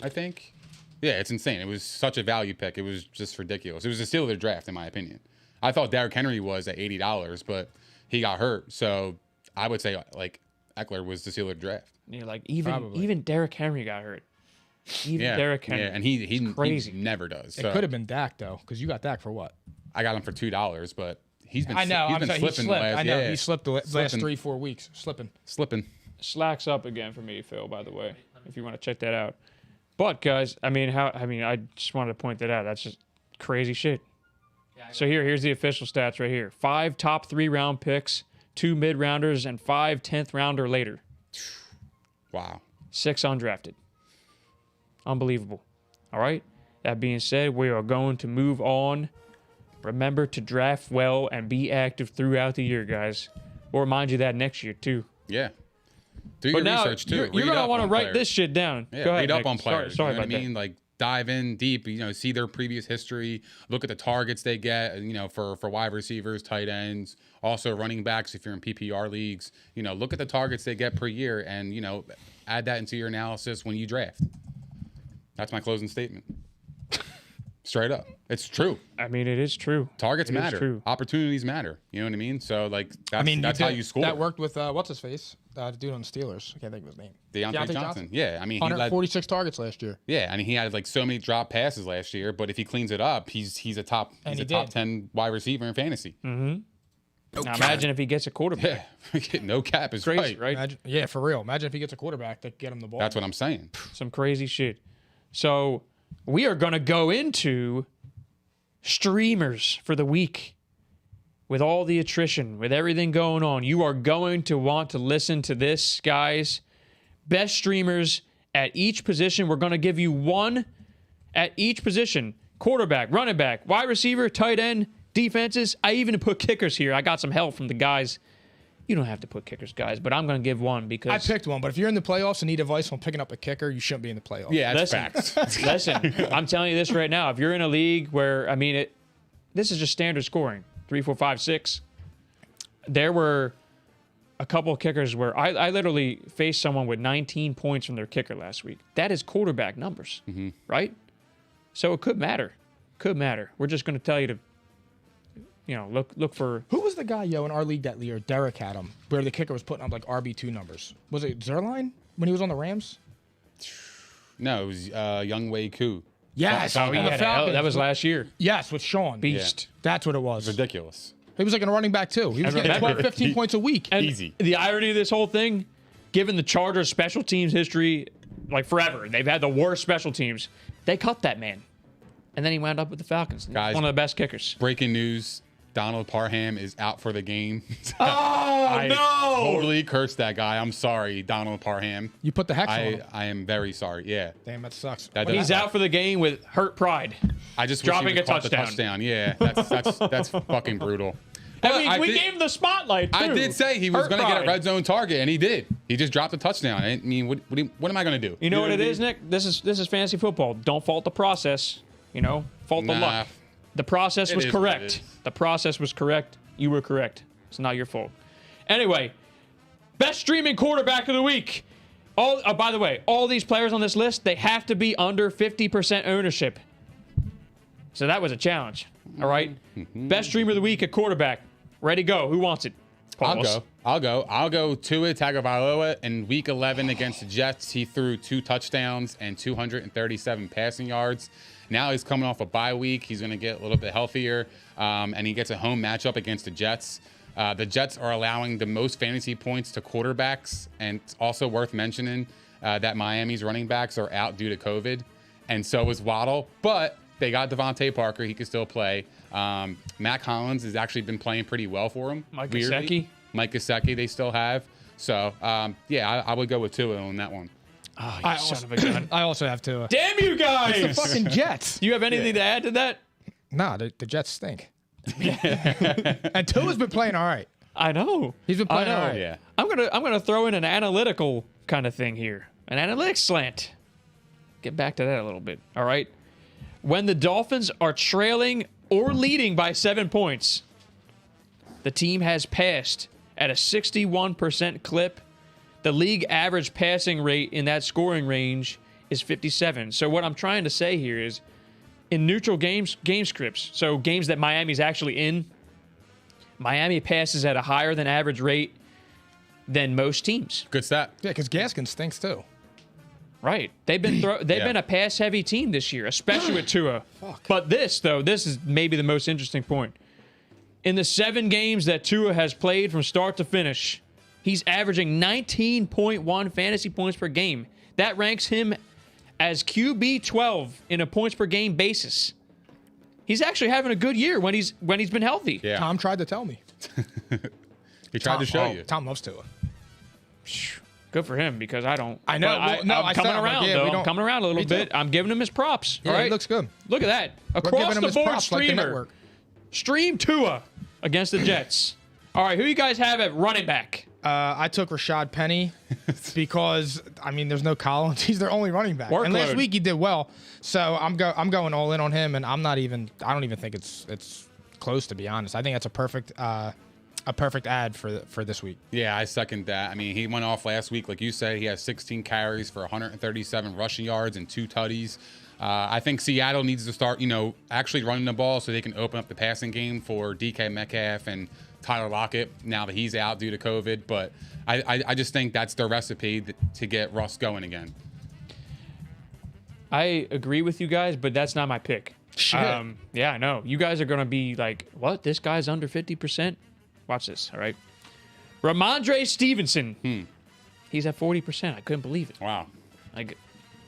I think. Yeah, it's insane. It was such a value pick. It was just ridiculous. It was a steal of the draft, in my opinion. I thought Derrick Henry was at $80, but he got hurt. So I would say like Eckler was the steal of the draft. You're like even Derrick Henry got hurt. Derrick Henry. Yeah, and he never does. So. It could have been Dak though, because you got Dak for what? I got him for $2, but he's been. He slipped. He slipped the last 3-4 weeks. Slipping. Slacks up again for me, Phil. By the way, if you want to check that out. But guys, I just wanted to point that out. That's just crazy shit. So here's the official stats right here: 5 top 3 round picks, 2 mid rounders, and 5 10th rounder later. Wow. 6 undrafted. Unbelievable. All right. That being said, we are going to move on. Remember to draft well and be active throughout the year, guys. We'll remind you that next year too. Yeah. Do your research too. You're gonna want to write this shit down. Yeah, Go ahead, read up on players. Sorry you know about what I mean? Like dive in deep. See their previous history. Look at the targets they get. For wide receivers, tight ends, also running backs. If you're in PPR leagues, look at the targets they get per year, and add that into your analysis when you draft. That's my closing statement. Straight up. It's true. I mean, it is true. Targets matter. True. Opportunities matter. You know what I mean? So, that's how you score. That worked with, what's his face? The dude on the Steelers. I can't think of his name. Deontay Johnson. Yeah. I mean, 146 targets last year. Yeah. I mean, he had so many drop passes last year, but if he cleans it up, he's a top 10 wide receiver in fantasy. Mm-hmm. Now imagine if he gets a quarterback. Yeah. No cap is crazy, right? For real. Imagine if he gets a quarterback that get him the ball. That's what I'm saying. Some crazy shit. So, we are going to go into streamers for the week. With all the attrition, with everything going on, you are going to want to listen to this, guys. Best streamers at each position. We're going to give you one at each position. Quarterback, running back, wide receiver, tight end, defenses. I even put kickers here. I got some help from the guys. You don't have to put kickers, guys, but I'm going to give one because... I picked one, but if you're in the playoffs and need advice on picking up a kicker, you shouldn't be in the playoffs. Yeah, that's facts. Listen, I'm telling you this right now. If you're in a league where, I mean, this is just standard scoring. 3, 4, 5, 6. There were a couple of kickers where I literally faced someone with 19 points from their kicker last week. That is quarterback numbers, right? So it could matter. Could matter. We're just going to tell you to, look for... Who was the guy, in our league that year? Derek had him, where the kicker was putting up like RB2 numbers. Was it Zerline when he was on the Rams? No, it was Young Wei Koo. Yes. That was last year. Yes, with Sean. Beast. Yeah. That's what it was. Ridiculous. He was like a running back, too. He was getting 12, 15 points a week. And Easy. The irony of this whole thing, given the Chargers' special teams history, like forever, they've had the worst special teams. They cut that man. And then he wound up with the Falcons. Guys, one of the best kickers. Breaking news. Donald Parham is out for the game. Oh, no! Totally cursed that guy. I'm sorry, Donald Parham. You put the hex on him. I am very sorry. Yeah. Damn, that sucks. He's out for the game with hurt pride. I just dropping wish he a caught touchdown. The touchdown. Yeah, that's fucking brutal. And we gave him the spotlight, too. I did say he was Hurt going to get a pride. red zone target, and he did. He just dropped a touchdown. I mean, what am I going to do? You know what it is, Nick? This is fantasy football. Don't fault the process. Fault the luck. The process was correct. The process was correct. You were correct. It's not your fault. Anyway, best streaming quarterback of the week. By the way, all these players on this list, they have to be under 50% ownership. So that was a challenge. All right? Best streamer of the week at quarterback. Ready, go. Who wants it? Pause. I'll go Tua Tagovailoa in Week 11 against the Jets. He threw 2 touchdowns and 237 passing yards. Now he's coming off a bye week. He's going to get a little bit healthier, and he gets a home matchup against the Jets. The Jets are allowing the most fantasy points to quarterbacks, and it's also worth mentioning that Miami's running backs are out due to COVID, and so is Waddle. But they got Devontae Parker. He can still play. Matt Collins has actually been playing pretty well for him. Mike Gesicki they still have. So, I would go with Tua on that one. Oh, son of a gun. I also have to. Damn you guys! It's the fucking Jets. Do you have anything to add to that? Nah, the Jets stink. And Tua's been playing all right. I know. He's been playing all right. Yeah. I'm gonna throw in an analytical kind of thing here. An analytics slant. Get back to that a little bit. All right. When the Dolphins are trailing or leading by 7 points, the team has passed at a 61% clip. The league average passing rate in that scoring range is 57. So what I'm trying to say here is, in neutral game scripts, so games that Miami's actually in, Miami passes at a higher than average rate than most teams. Good stat. Yeah, because Gaskin stinks too. Right. They've been a pass heavy team this year, especially with Tua. Fuck. But this is maybe the most interesting point. In the 7 games that Tua has played from start to finish, he's averaging 19.1 fantasy points per game. That ranks him as QB 12 in a points per game basis. He's actually having a good year when he's been healthy. Yeah. Tom tried to tell me. He tried to show you. Tom loves Tua. Good for him, because I don't. I know. I'm I coming said, I'm like, around, yeah, though. we I'm don't- coming around a little Me too. bit. I'm giving him his props. Yeah, all right? he looks good. Look at that. We're Across giving him the his board props like the streamer. network. Stream Tua against the Jets. All right, who you guys have at running back? I took Rashad Penny because, there's no Collins. He's their only running back. And last Workload. week he did well. So I'm going all in on him, and I don't even think it's close, to be honest. I think that's a perfect ad for this week. Yeah, I second that. He went off last week, like you said. He has 16 carries for 137 rushing yards and 2 tutties. I think Seattle needs to start, actually running the ball so they can open up the passing game for DK Metcalf and Tyler Lockett now that he's out due to COVID. But I just think that's their recipe to get Russ going again. I agree with you guys, but that's not my pick. Shit. Yeah, I know. You guys are going to be like, what? This guy's under 50%? Watch this, all right? Ramondre Stevenson. He's at 40%. I couldn't believe it. Wow. Like,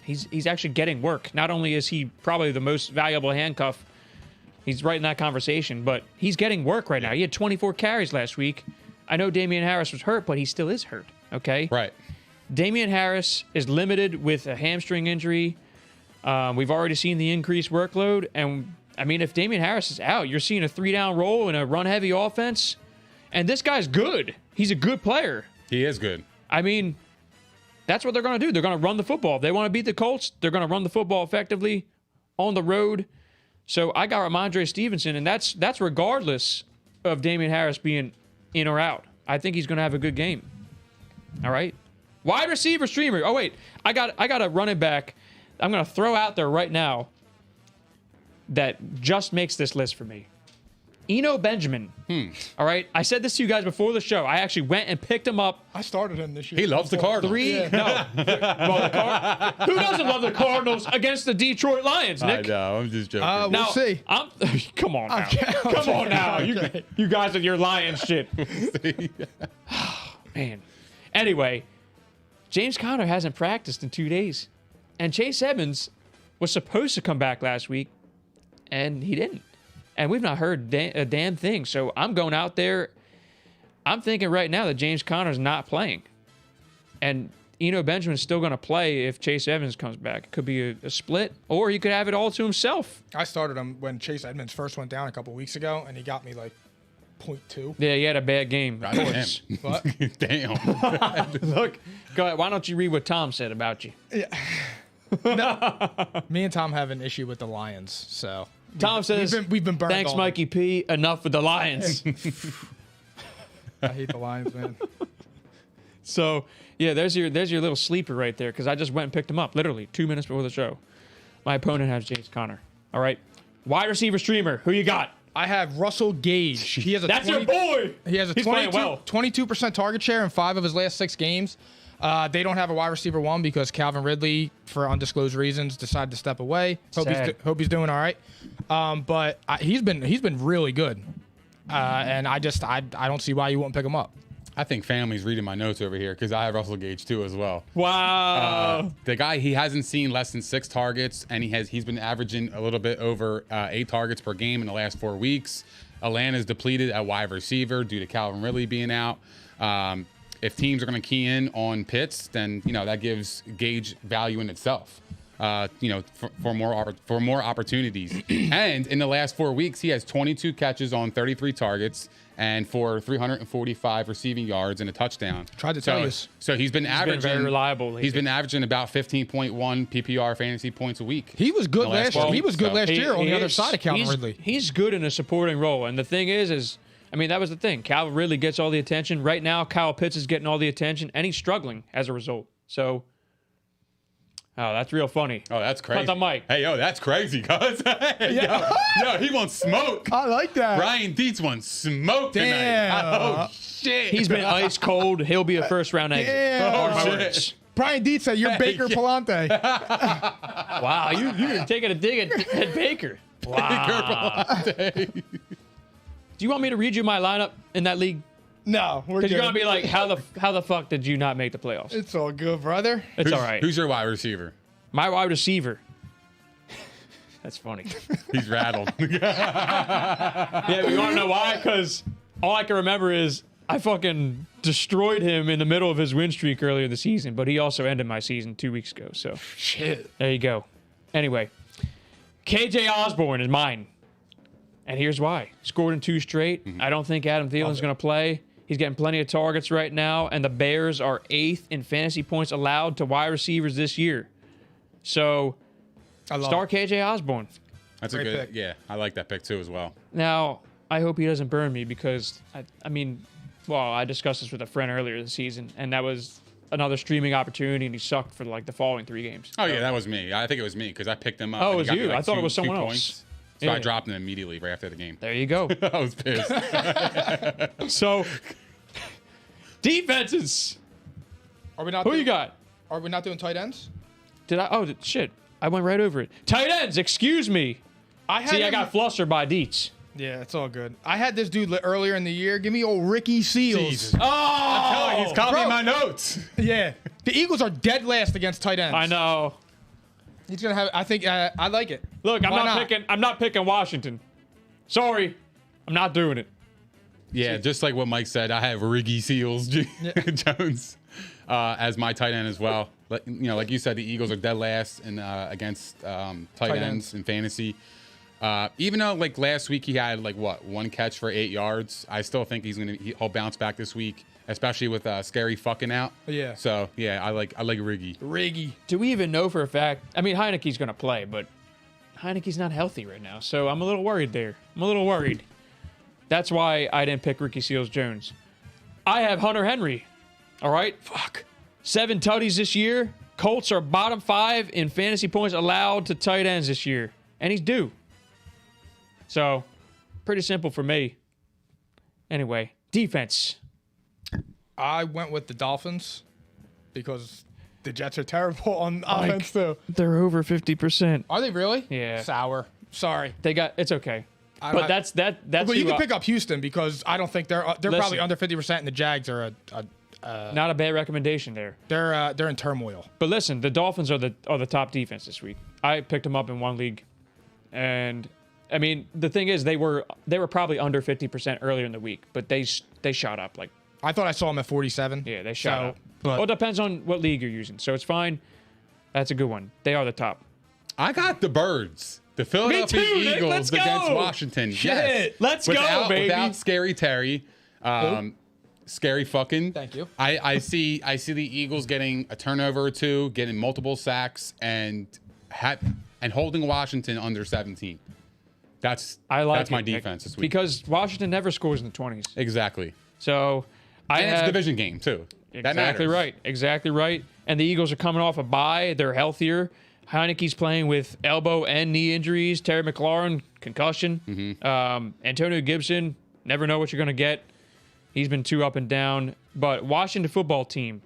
He's actually getting work. Not only is he probably the most valuable handcuff, he's right in that conversation, but he's getting work right now. He had 24 carries last week. I know Damian Harris was hurt, but he still is hurt, okay? Right. Damian Harris is limited with a hamstring injury. We've already seen the increased workload, and I mean, if Damian Harris is out, you're seeing a 3-down roll in a run-heavy offense, and this guy's good. He's a good player. He is good. I mean, that's what they're going to do. They're going to run the football. If they want to beat the Colts, they're going to run the football effectively on the road. So I got Ramondre Stevenson, and that's regardless of Damian Harris being in or out. I think he's going to have a good game. All right? Wide receiver streamer. Oh, wait. I got a running back I'm going to throw out there right now that just makes this list for me. Eno Benjamin. All right. I said this to you guys before the show. I actually went and picked him up. I started him this year. He loves the Cardinals. No. Well, who doesn't love the Cardinals against the Detroit Lions, Nick? I know. I'm just joking. We'll see. Come on now. Come on now. You guys and your Lions shit. Man. Anyway, James Conner hasn't practiced in 2 days. And Chase Edmonds was supposed to come back last week, and he didn't. And we've not heard a damn thing. So I'm going out there. I'm thinking right now that James Conner's not playing. And Eno Benjamin's still going to play if Chase Edmonds comes back. It could be a split, or he could have it all to himself. I started him when Chase Edmonds first went down a couple weeks ago, and he got me like 0.2. Yeah, he had a bad game. Of course. What? Damn. Look, go ahead. Why don't you read what Tom said about you? Yeah. No, me and Tom have an issue with the Lions, so Tom says we've been burned. Thanks, Mikey P. Enough with the Lions. I hate the Lions, man. So yeah, there's your little sleeper right there, because I just went and picked him up literally 2 minutes before the show. My opponent has James Conner. All right, wide receiver streamer. Who you got? I have Russell Gage. He has a That's your boy. He has a He's playing well. 22% target share in 5 of his last 6 games. They don't have a wide receiver 1 because Calvin Ridley, for undisclosed reasons, decided to step away. Hope he's doing all right. But he's been really good, and I don't see why you wouldn't pick him up. I think family's reading my notes over here because I have Russell Gage too as well. Wow. The guy, he hasn't seen less than 6 targets, and he's been averaging a little bit over 8 targets per game in the last 4 weeks. Atlanta's depleted at wide receiver due to Calvin Ridley being out. If teams are going to key in on Pitts, then that gives Gage value in itself. For more opportunities. And in the last 4 weeks, he has 22 catches on 33 targets and for 345 receiving yards and a touchdown. Tried to tell you. So he's been averaging very reliable lately. He's been averaging about 15.1 PPR fantasy points a week. He was good last year. He was good last year on the other side of Calvin Ridley. He's good in a supporting role, and the thing is that was the thing. Calvin Ridley gets all the attention. Right now, Kyle Pitts is getting all the attention, and he's struggling as a result. So, that's real funny. Oh, that's crazy. Cut the mic. Hey, yo, that's crazy, cuz. Hey, yo, he wants smoke. I like that. Brian Dietz wants smoke Damn. tonight. Oh, shit. He's been ice cold. He'll be a first-round exit. Damn. Mark my words. Brian Dietz said, "You're Baker Palante." Wow, you're taking a dig at Baker. Wow. Do you want me to read you my lineup in that league? No, we're good. Because you're gonna be like, how the fuck did you not make the playoffs? It's all good, brother. It's all right. Who's your wide receiver? My wide receiver. That's funny. He's rattled. Yeah, you want to know why? Because all I can remember is I fucking destroyed him in the middle of his win streak earlier this season, but he also ended my season 2 weeks ago. So Shit. there you go. Anyway, KJ Osborne is mine. And here's why. Scored in 2 straight. I don't think Adam Thielen's going to play. He's getting plenty of targets right now, and the Bears are 8th in fantasy points allowed to wide receivers this year. So, start KJ Osborne. That's a Great good pick. Yeah, I like that pick too as well. Now, I hope he doesn't burn me because, I discussed this with a friend earlier this season, and that was another streaming opportunity, and he sucked for the following 3 games. Oh, yeah, that was me. I think it was me because I picked him up. Oh, and it was he got me, you. I thought it was someone 2 else. points. So Yeah. I dropped him immediately right after the game. There you go. I was pissed. So, defenses. Are we not? Who you got? Are we not doing tight ends? Did I? Oh, shit. I went right over it. Tight ends, excuse me. I got flustered by Dietz. Yeah, it's all good. I had this dude earlier in the year. Give me old Ricky Seals. Jesus. Oh! He's copying bro. my notes. Yeah. The Eagles are dead last against tight ends. I know. He's gonna have. I think. I like it. Look, Why I'm not picking Washington. Sorry, I'm not doing it. Yeah, just like what Mike said, I have Riggy Seals Jones as my tight end as well. Like you said, the Eagles are dead last in against tight ends in fantasy. Even though like last week he had like one catch for 8 yards, I still think he'll bounce back this week, especially with Scary fucking out. Yeah. So yeah, I like Riggy. Riggy. Do we even know for a fact? I mean, Heineke's going to play, but Heineke's not healthy right now, so I'm a little worried there. I'm a little worried. That's why I didn't pick Ricky Seals-Jones. I have Hunter Henry. All right? Fuck. 7 tutties this year. Colts are bottom 5 in fantasy points allowed to tight ends this year, and he's due. So, pretty simple for me. Anyway, defense. I went with the Dolphins because the Jets are terrible on offense too. They're over 50%. Are they really? Yeah. Sour. Sorry. It's okay. But that's But you can pick up Houston because I don't think they're probably under 50%, and the Jags are not a bad recommendation there. they're in turmoil. But listen, the Dolphins are the top defense this week. I picked them up in one league, and I mean the thing is they were probably under 50% earlier in the week, but they shot up like. I thought I saw them at 47. Yeah, they shot up. But Well, it depends on what league you're using, so it's fine. That's a good one. They are the top. I got the Birds. The Philadelphia too, Nick. Eagles Let's go. against Washington. Shit. Yes. Let's go, baby. Without Scary Terry. Scary fucking. Thank you. I see the Eagles getting a turnover or two, getting multiple sacks, and holding Washington under 17. That's my it, defense Nick, this week. because Washington never scores in the 20s. Exactly. So And it's a division game too. That Exactly matters. right. Exactly right. And the Eagles are coming off a bye. They're healthier. Heineke's playing with elbow and knee injuries. Terry McLaurin, concussion. Antonio Gibson, never know what you're going to get. He's been too up and down. But Washington football team,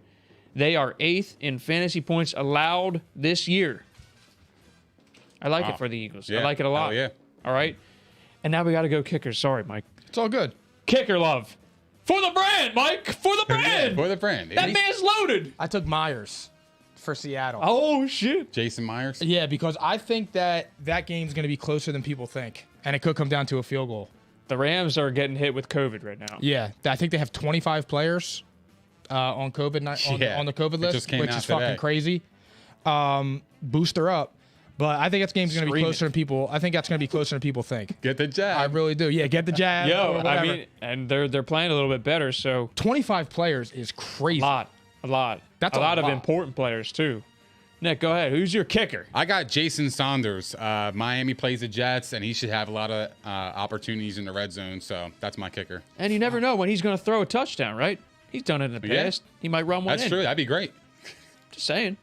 they are 8th in fantasy points allowed this year. I like it for the Eagles. Yeah. I like it a lot. Oh, yeah. All right. And now we got to go kickers. Sorry, Mike. It's all good. Kicker love. For the brand, Mike. For the brand. For the brand. That man's loaded. I took Myers for Seattle. Oh, shit. Jason Myers. Yeah, because I think that game's going to be closer than people think, and it could come down to a field goal. The Rams are getting hit with COVID right now. Yeah, I think they have 25 players on COVID on the COVID list, just came which out is today. fucking crazy. Booster up, but I think that game's going to be closer than people. I think that's going to be closer than people think. Get the jab. I really do. Yeah, get the jab. or Yo, I whatever. mean, and they're playing a little bit better, so 25 players is crazy. a lot. That's a a lot of lot. important players too. Nick, go ahead. Who's your kicker? I got Jason Saunders. Miami plays the Jets, and he should have a lot of opportunities in the red zone. So that's my kicker. And you never know when he's going to throw a touchdown, right? He's done it in the Yeah. past. He might run one That's in. true. That'd be great. Just saying.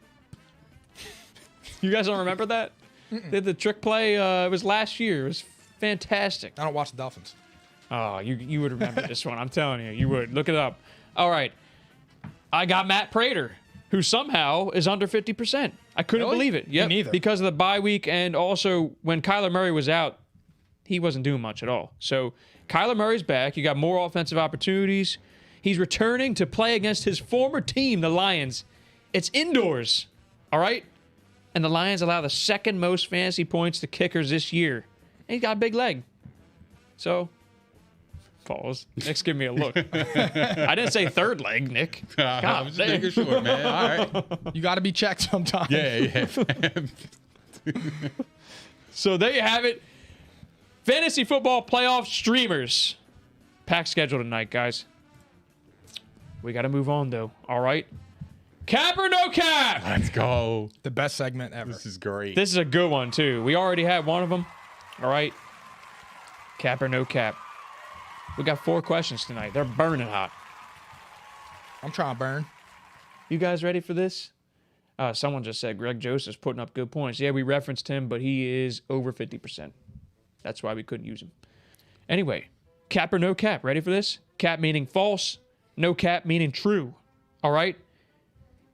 You guys don't remember that? Did the trick play? It was last year. It was fantastic. I don't watch the Dolphins. Oh, you would remember this one. I'm telling you, you would. Look it up. All right. I got Matt Prater, who somehow is under 50%. I couldn't Really? believe it. Me Yep. neither. Because of the bye week, and also when Kyler Murray was out, he wasn't doing much at all. So Kyler Murray's back. You got more offensive opportunities. He's returning to play against his former team, the Lions. It's indoors. All right? And the Lions allow the second most fantasy points to kickers this year. And he's got a big leg. So, pause. Nick's giving me a look. I didn't say third leg, Nick. I God was just damn. making sure, man. All right. You got to be checked sometimes. Yeah. So there you have it. Fantasy football playoff streamers. Packed schedule tonight, guys. We got to move on, though. All right? Cap or no cap? Let's go. The best segment ever. This is great. This is a good one, too. We already had one of them. All right? Cap or no cap? We got 4 questions tonight. They're burning hot. I'm trying to burn. You guys ready for this? Someone just said Greg Joseph's putting up good points. Yeah, we referenced him, but he is over 50%. That's why we couldn't use him. Anyway, cap or no cap? Ready for this? Cap meaning false, no cap meaning true. All right?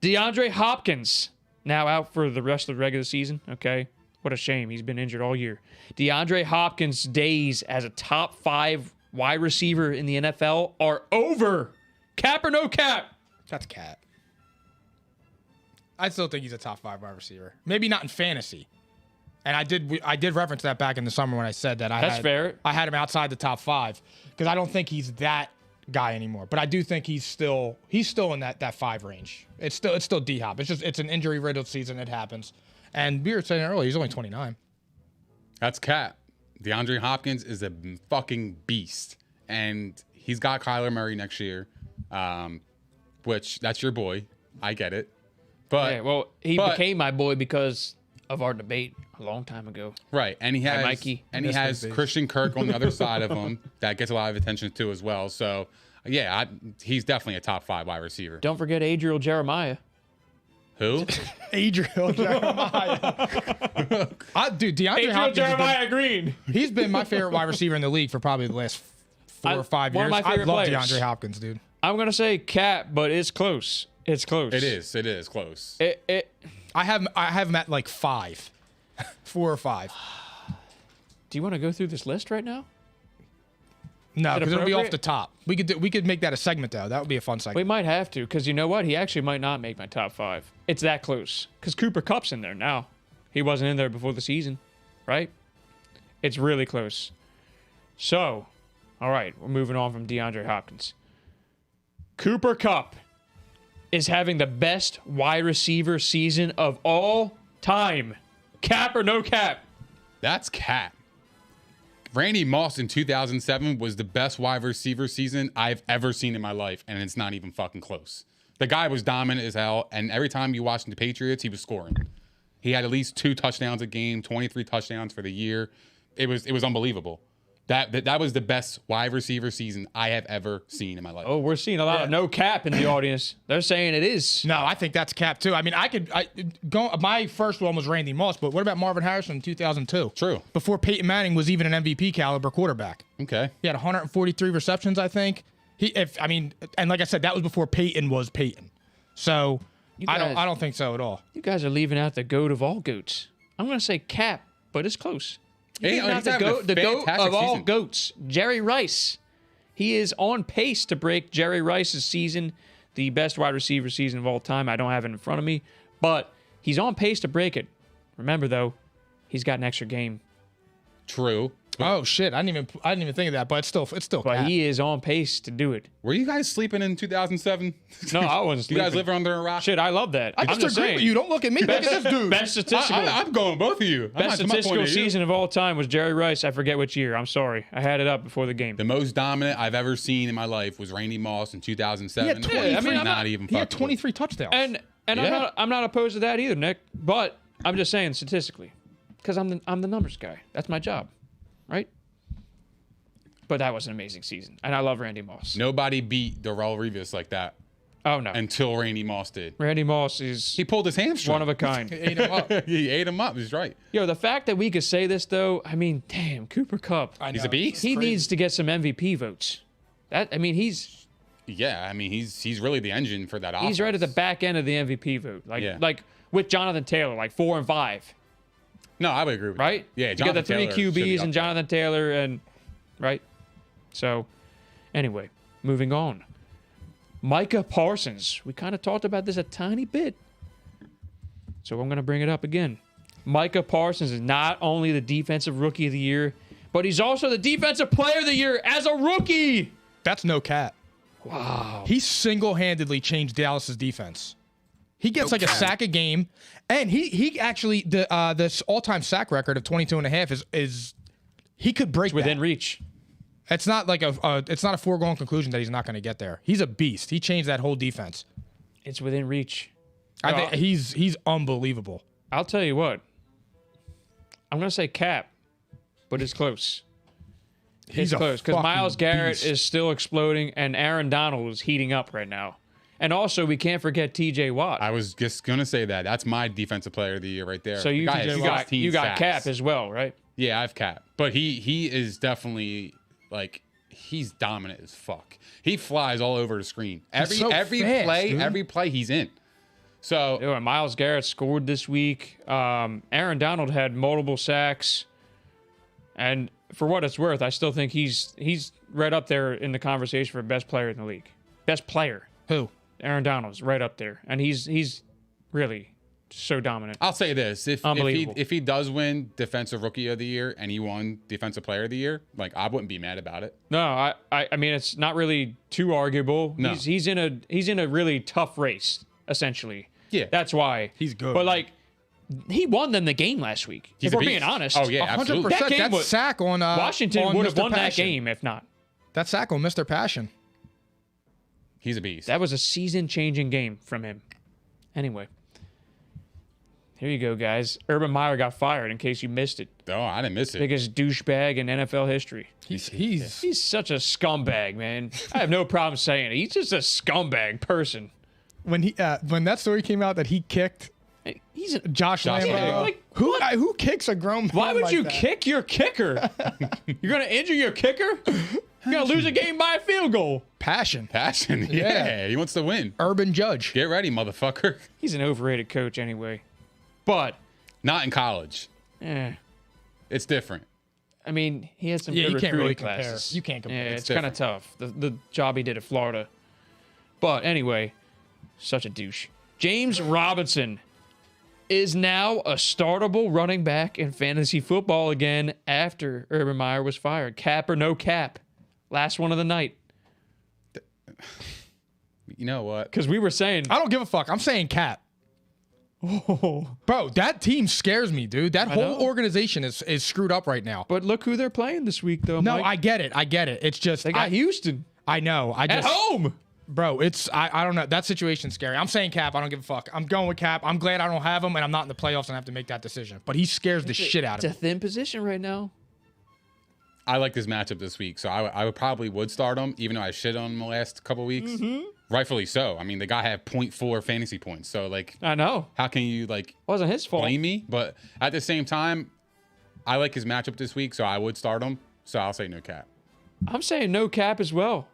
DeAndre Hopkins, now out for the rest of the regular season. Okay? What a shame. He's been injured all year. DeAndre Hopkins' days as a top 5 wide receiver in the NFL are over. Cap or no cap? That's cat. I still think he's a top 5 wide receiver. Maybe not in fantasy. And I did reference that back in the summer when I said that That's fair. I had him outside the top 5 because I don't think he's that guy anymore. But I do think he's still in that 5 range. It's still D-Hop. It's an injury riddled season. It happens. And we were saying earlier, he's only 29. That's cap. DeAndre Hopkins is a fucking beast, and he's got Kyler Murray next year, which that's your boy. I get it, but Yeah, well, he became my boy because of our debate a long time ago. right, and he has Mikey. and he has Christian Kirk on the other side of him that gets a lot of attention too as well. So yeah, he's definitely a top 5 wide receiver. Don't forget Adriel Jeremiah. Who? Adriel Jeremiah. Dude, DeAndre Adriel Hopkins Jeremiah Green. he's been my favorite wide receiver in the league for probably the last 4 or 5 one years. of my I favorite love players. DeAndre Hopkins, dude. I'm gonna say Cap, but it's close. It's close. It is close. I have him at like 5. 4 or 5. Do you want to go through this list right now? No, it because it'll be off appropriate? the top. We could make that a segment though. That would be a fun We segment. might have to, because you know what? He actually might not make my top 5. It's that close. Because Cooper Kupp's in there now. He wasn't in there before the season, right? It's really close. So, all right, we're moving on from DeAndre Hopkins. Cooper Kupp is having the best wide receiver season of all time. Cap or no cap? That's cap. Randy Moss in 2007 was the best wide receiver season I've ever seen in my life, and it's not even fucking close. The guy was dominant as hell, and every time you watched the Patriots, he was scoring. He had at least 2 touchdowns a game, 23 touchdowns for the year. It was unbelievable. That was the best wide receiver season I have ever seen in my life. Oh, we're seeing a lot of no cap in the audience. They're saying it is. No, I think that's cap too. I mean, my first one was Randy Moss, but what about Marvin Harrison in 2002? True. Before Peyton Manning was even an MVP caliber quarterback. Okay. He had 143 receptions, I think. And like I said, that was before Peyton was Peyton. So I don't think so at all. You guys are leaving out the goat of all goats. I'm going to say cap, but it's close. Hey, You're leaving out he's having a the goat fantastic of all season. goats, Jerry Rice. He is on pace to break Jerry Rice's season, the best wide receiver season of all time. I don't have it in front of me, but he's on pace to break it. Remember, though, he's got an extra game. True. Oh shit! I didn't even think of that, but it's still But cap. he is on pace to do it. Were you guys sleeping in 2007? No, I wasn't You sleeping. guys living under a rock? Shit, I love that. I I'm just disagree saying. with you. Don't look at me. Look at this dude. Best statistical. I'm going both of you. Best statistical season of all time was Jerry Rice. I forget which year. I'm sorry. I had it up before the game. The most dominant I've ever seen in my life was Randy Moss in 2007. He had 23. I mean, I'm not even. He had fucking 23 touchdowns. And Yeah. I'm not opposed to that either, Nick. But I'm just saying statistically, because I'm the numbers guy. That's my job, right? But that was an amazing season, and I love Randy Moss. Nobody beat Darrell Revis like that Oh no, until Randy Moss did. Randy Moss is He pulled his hamstring. one of a kind. ate him up. He ate him up. He's right. Yo, the fact that we could say this though, I mean, damn, Cooper Kupp. He's a beast. He needs to get some MVP votes. He's Yeah, I mean, he's really the engine for that offense. he's right at the back end of the MVP vote, Yeah. like with Jonathan Taylor, like 4 and 5. No, I would agree with Right? you. Yeah, you got the 3 Taylor should be QBs up and there. Jonathan Taylor and right. So, anyway, moving on. Micah Parsons. We kind of talked about this a tiny bit, so I'm going to bring it up again. Micah Parsons is not only the defensive rookie of the year, but he's also the defensive player of the year as a rookie. That's no cap. Wow. He single-handedly changed Dallas's defense. He gets like a sack a game, and he actually this all-time sack record of 22.5 is he could break Within that. reach. It's not like it's not a foregone conclusion that he's not going to get there. He's a beast. He changed that whole defense. It's within reach. I think he's unbelievable. I'll tell you what. I'm going to say cap, but it's close. He's It's close because fucking Myles Garrett beast. is still exploding, and Aaron Donald is heating up right now. And also, we can't forget T.J. Watt. I was just gonna say that. That's my defensive player of the year right there. So you The guy has 16 got sacks. Cap as well, right? Yeah, I've Cap, but he is definitely like he's dominant as fuck. He flies all over the screen. Every so fast, dude. every play he's in. So Yo, and Myles Garrett scored this week. Aaron Donald had multiple sacks, and for what it's worth, I still think he's right up there in the conversation for best player in the league. Best player. Who? Aaron Donald's right up there, and he's Really so dominant. I'll say this: Unbelievable. if he does win Defensive Rookie of the Year and he won Defensive Player of the Year, like I wouldn't be mad about it. No, I mean it's not really too arguable. No. He's in a really tough race, essentially. Yeah. That's why. He's good. But like he won them the game last week. He's if a we're being beast. honest. Oh yeah, absolutely. 100%. That game That was- sack on Washington on would have Mr. won that Passion. game if not. That sack on Mr. Passion. He's a beast. That was a season-changing game from him. Anyway. Here you go, guys. Urban Meyer got fired in case you missed it. Oh, I didn't miss it. Biggest douchebag in NFL history. He's Such a scumbag, man. I have no problem saying it. He's just a scumbag person. when that story came out that he kicked He's a, Josh Josh Lambo. Lambo. Like, Who kicks a grown man? why would like you that? kick your kicker? You're gonna injure your kicker? You're gonna lose a game by a field goal. Passion? Passion. Yeah, he wants to win. Urban Judge. Get ready, motherfucker. He's an overrated coach anyway. But Not in college. It's different. I mean, he has some Yeah, good you can't recruiting really compare. classes. You can't compare. Yeah, It's it's kind of tough. The job he did at Florida. But anyway, such a douche. James Robinson is now a startable running back in fantasy football again after Urban Meyer was fired. Cap or no cap. Last one of the night. You know what? Because we were saying, I don't give a fuck. I'm saying Cap. Bro, that team scares me, dude. That whole know. organization is screwed up right now. but look who they're playing this week, though. No, Mike. I get it. It's just They got Houston I know. I at just home. bro, I don't know. That situation's scary. I'm saying Cap. I don't give a fuck. I'm going with Cap. I'm glad I don't have him and I'm not in the playoffs and I have to make that decision. But he scares the shit out It's of a me. thin position right now. I like this matchup this week, so I probably would start him, even though I shit on him the last couple weeks. Rightfully so. I mean, the guy had 0.4 fantasy points, so like, I know. how can you like Wasn't his fault. blame me? But at the same time, I like his matchup this week, so I would start him. So I'll say no cap. I'm saying no cap as well.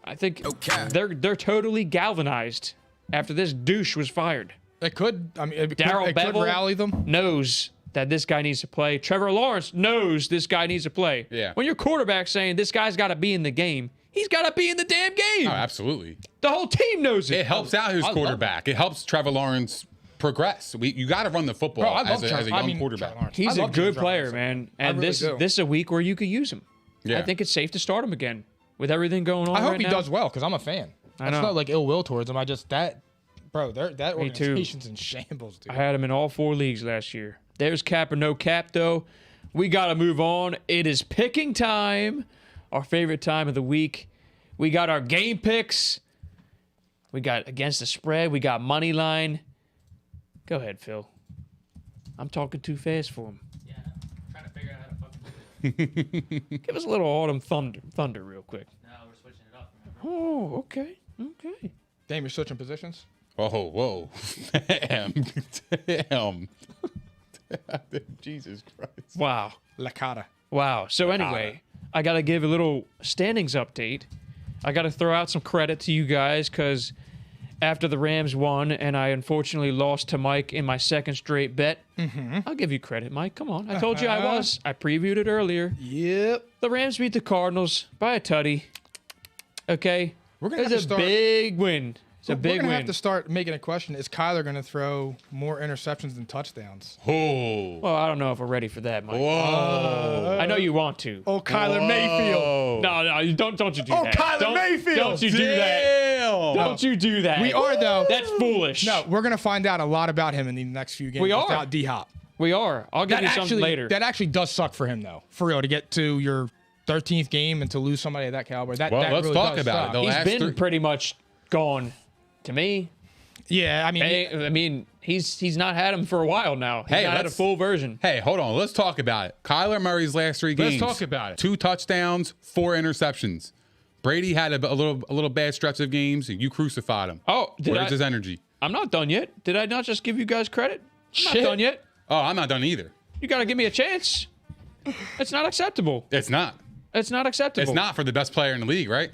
I think they're totally galvanized after this douche was fired. It could. I mean, it Darryl could Bevel rally them. knows that this guy needs to play. Trevor Lawrence knows this guy needs to play. Yeah. When your quarterback's saying this guy's got to be in the game, he's got to be in the damn game. Oh, absolutely. The whole team knows it. It helps out his love quarterback. It helps Trevor Lawrence progress. You got to run the football Bro, I love as a Trevor. young quarterback. Trevor Lawrence. He's I a love good James player, Robinson. man. I And really this do. is a week where you could use him. Yeah. I think it's safe to start him again with everything going on I hope right he now. does well because I'm a fan. I It's know. not like ill will towards him. I just that Me too. organization's in shambles, dude. I had him in all 4 leagues last year. There's cap or no cap, though. We got to move on. It is picking time, our favorite time of the week. We got our game picks. We got against the spread. We got money line. Go ahead, Phil. I'm talking too fast for him. Yeah, I'm trying to figure out how to fucking do it. Give us a little autumn thunder real quick. No, we're switching it up. Remember? Oh, okay. Okay. Damn, you're switching positions. Whoa. Damn. Jesus Christ. Wow. Lakata. Wow. So anyway, I got to give a little standings update. I got to throw out some credit to you guys because after the Rams won and I unfortunately lost to Mike in my second straight bet, I'll give you credit, Mike. Come on. I told you I was. I previewed it earlier. Yep. The Rams beat the Cardinals by a tutty. Okay? We're gonna It's have a to start. big win. It's a We're big gonna win. have to start making a question: is Kyler gonna throw more interceptions than touchdowns? Oh. Well, I don't know if we're ready for that, Mike. Whoa. I know you want to. Oh, Kyler Mayfield. Oh. No, you don't you do Oh, that. Kyler Mayfield. Don't you do that. Damn. Don't you do that. We are though. That's foolish. No, we're gonna find out a lot about him in the next few games We are. without D Hop. We are. I'll give you something later. That actually does suck for him though. For real, to get to your 13th game and to lose somebody of that caliber. That Well, that let's really talk does about suck. it, though. He's last been three- pretty much gone to me. Yeah, I mean, I mean, he's not had him for a while now. He's Hey, not had a let's- full version. Hey, hold on. Let's talk about it. Kyler Murray's last 3 Let's games. talk about it. 2 touchdowns, 4 interceptions. Brady had a little bad stretch of games, and you crucified him. Oh, Where's his energy? I'm not done yet. Did I not just give you guys credit? I'm Shit. not done yet. Oh, I'm not done either. You got to give me a chance. It's not acceptable. It's not. It's not acceptable. It's not for the best player in the league, right?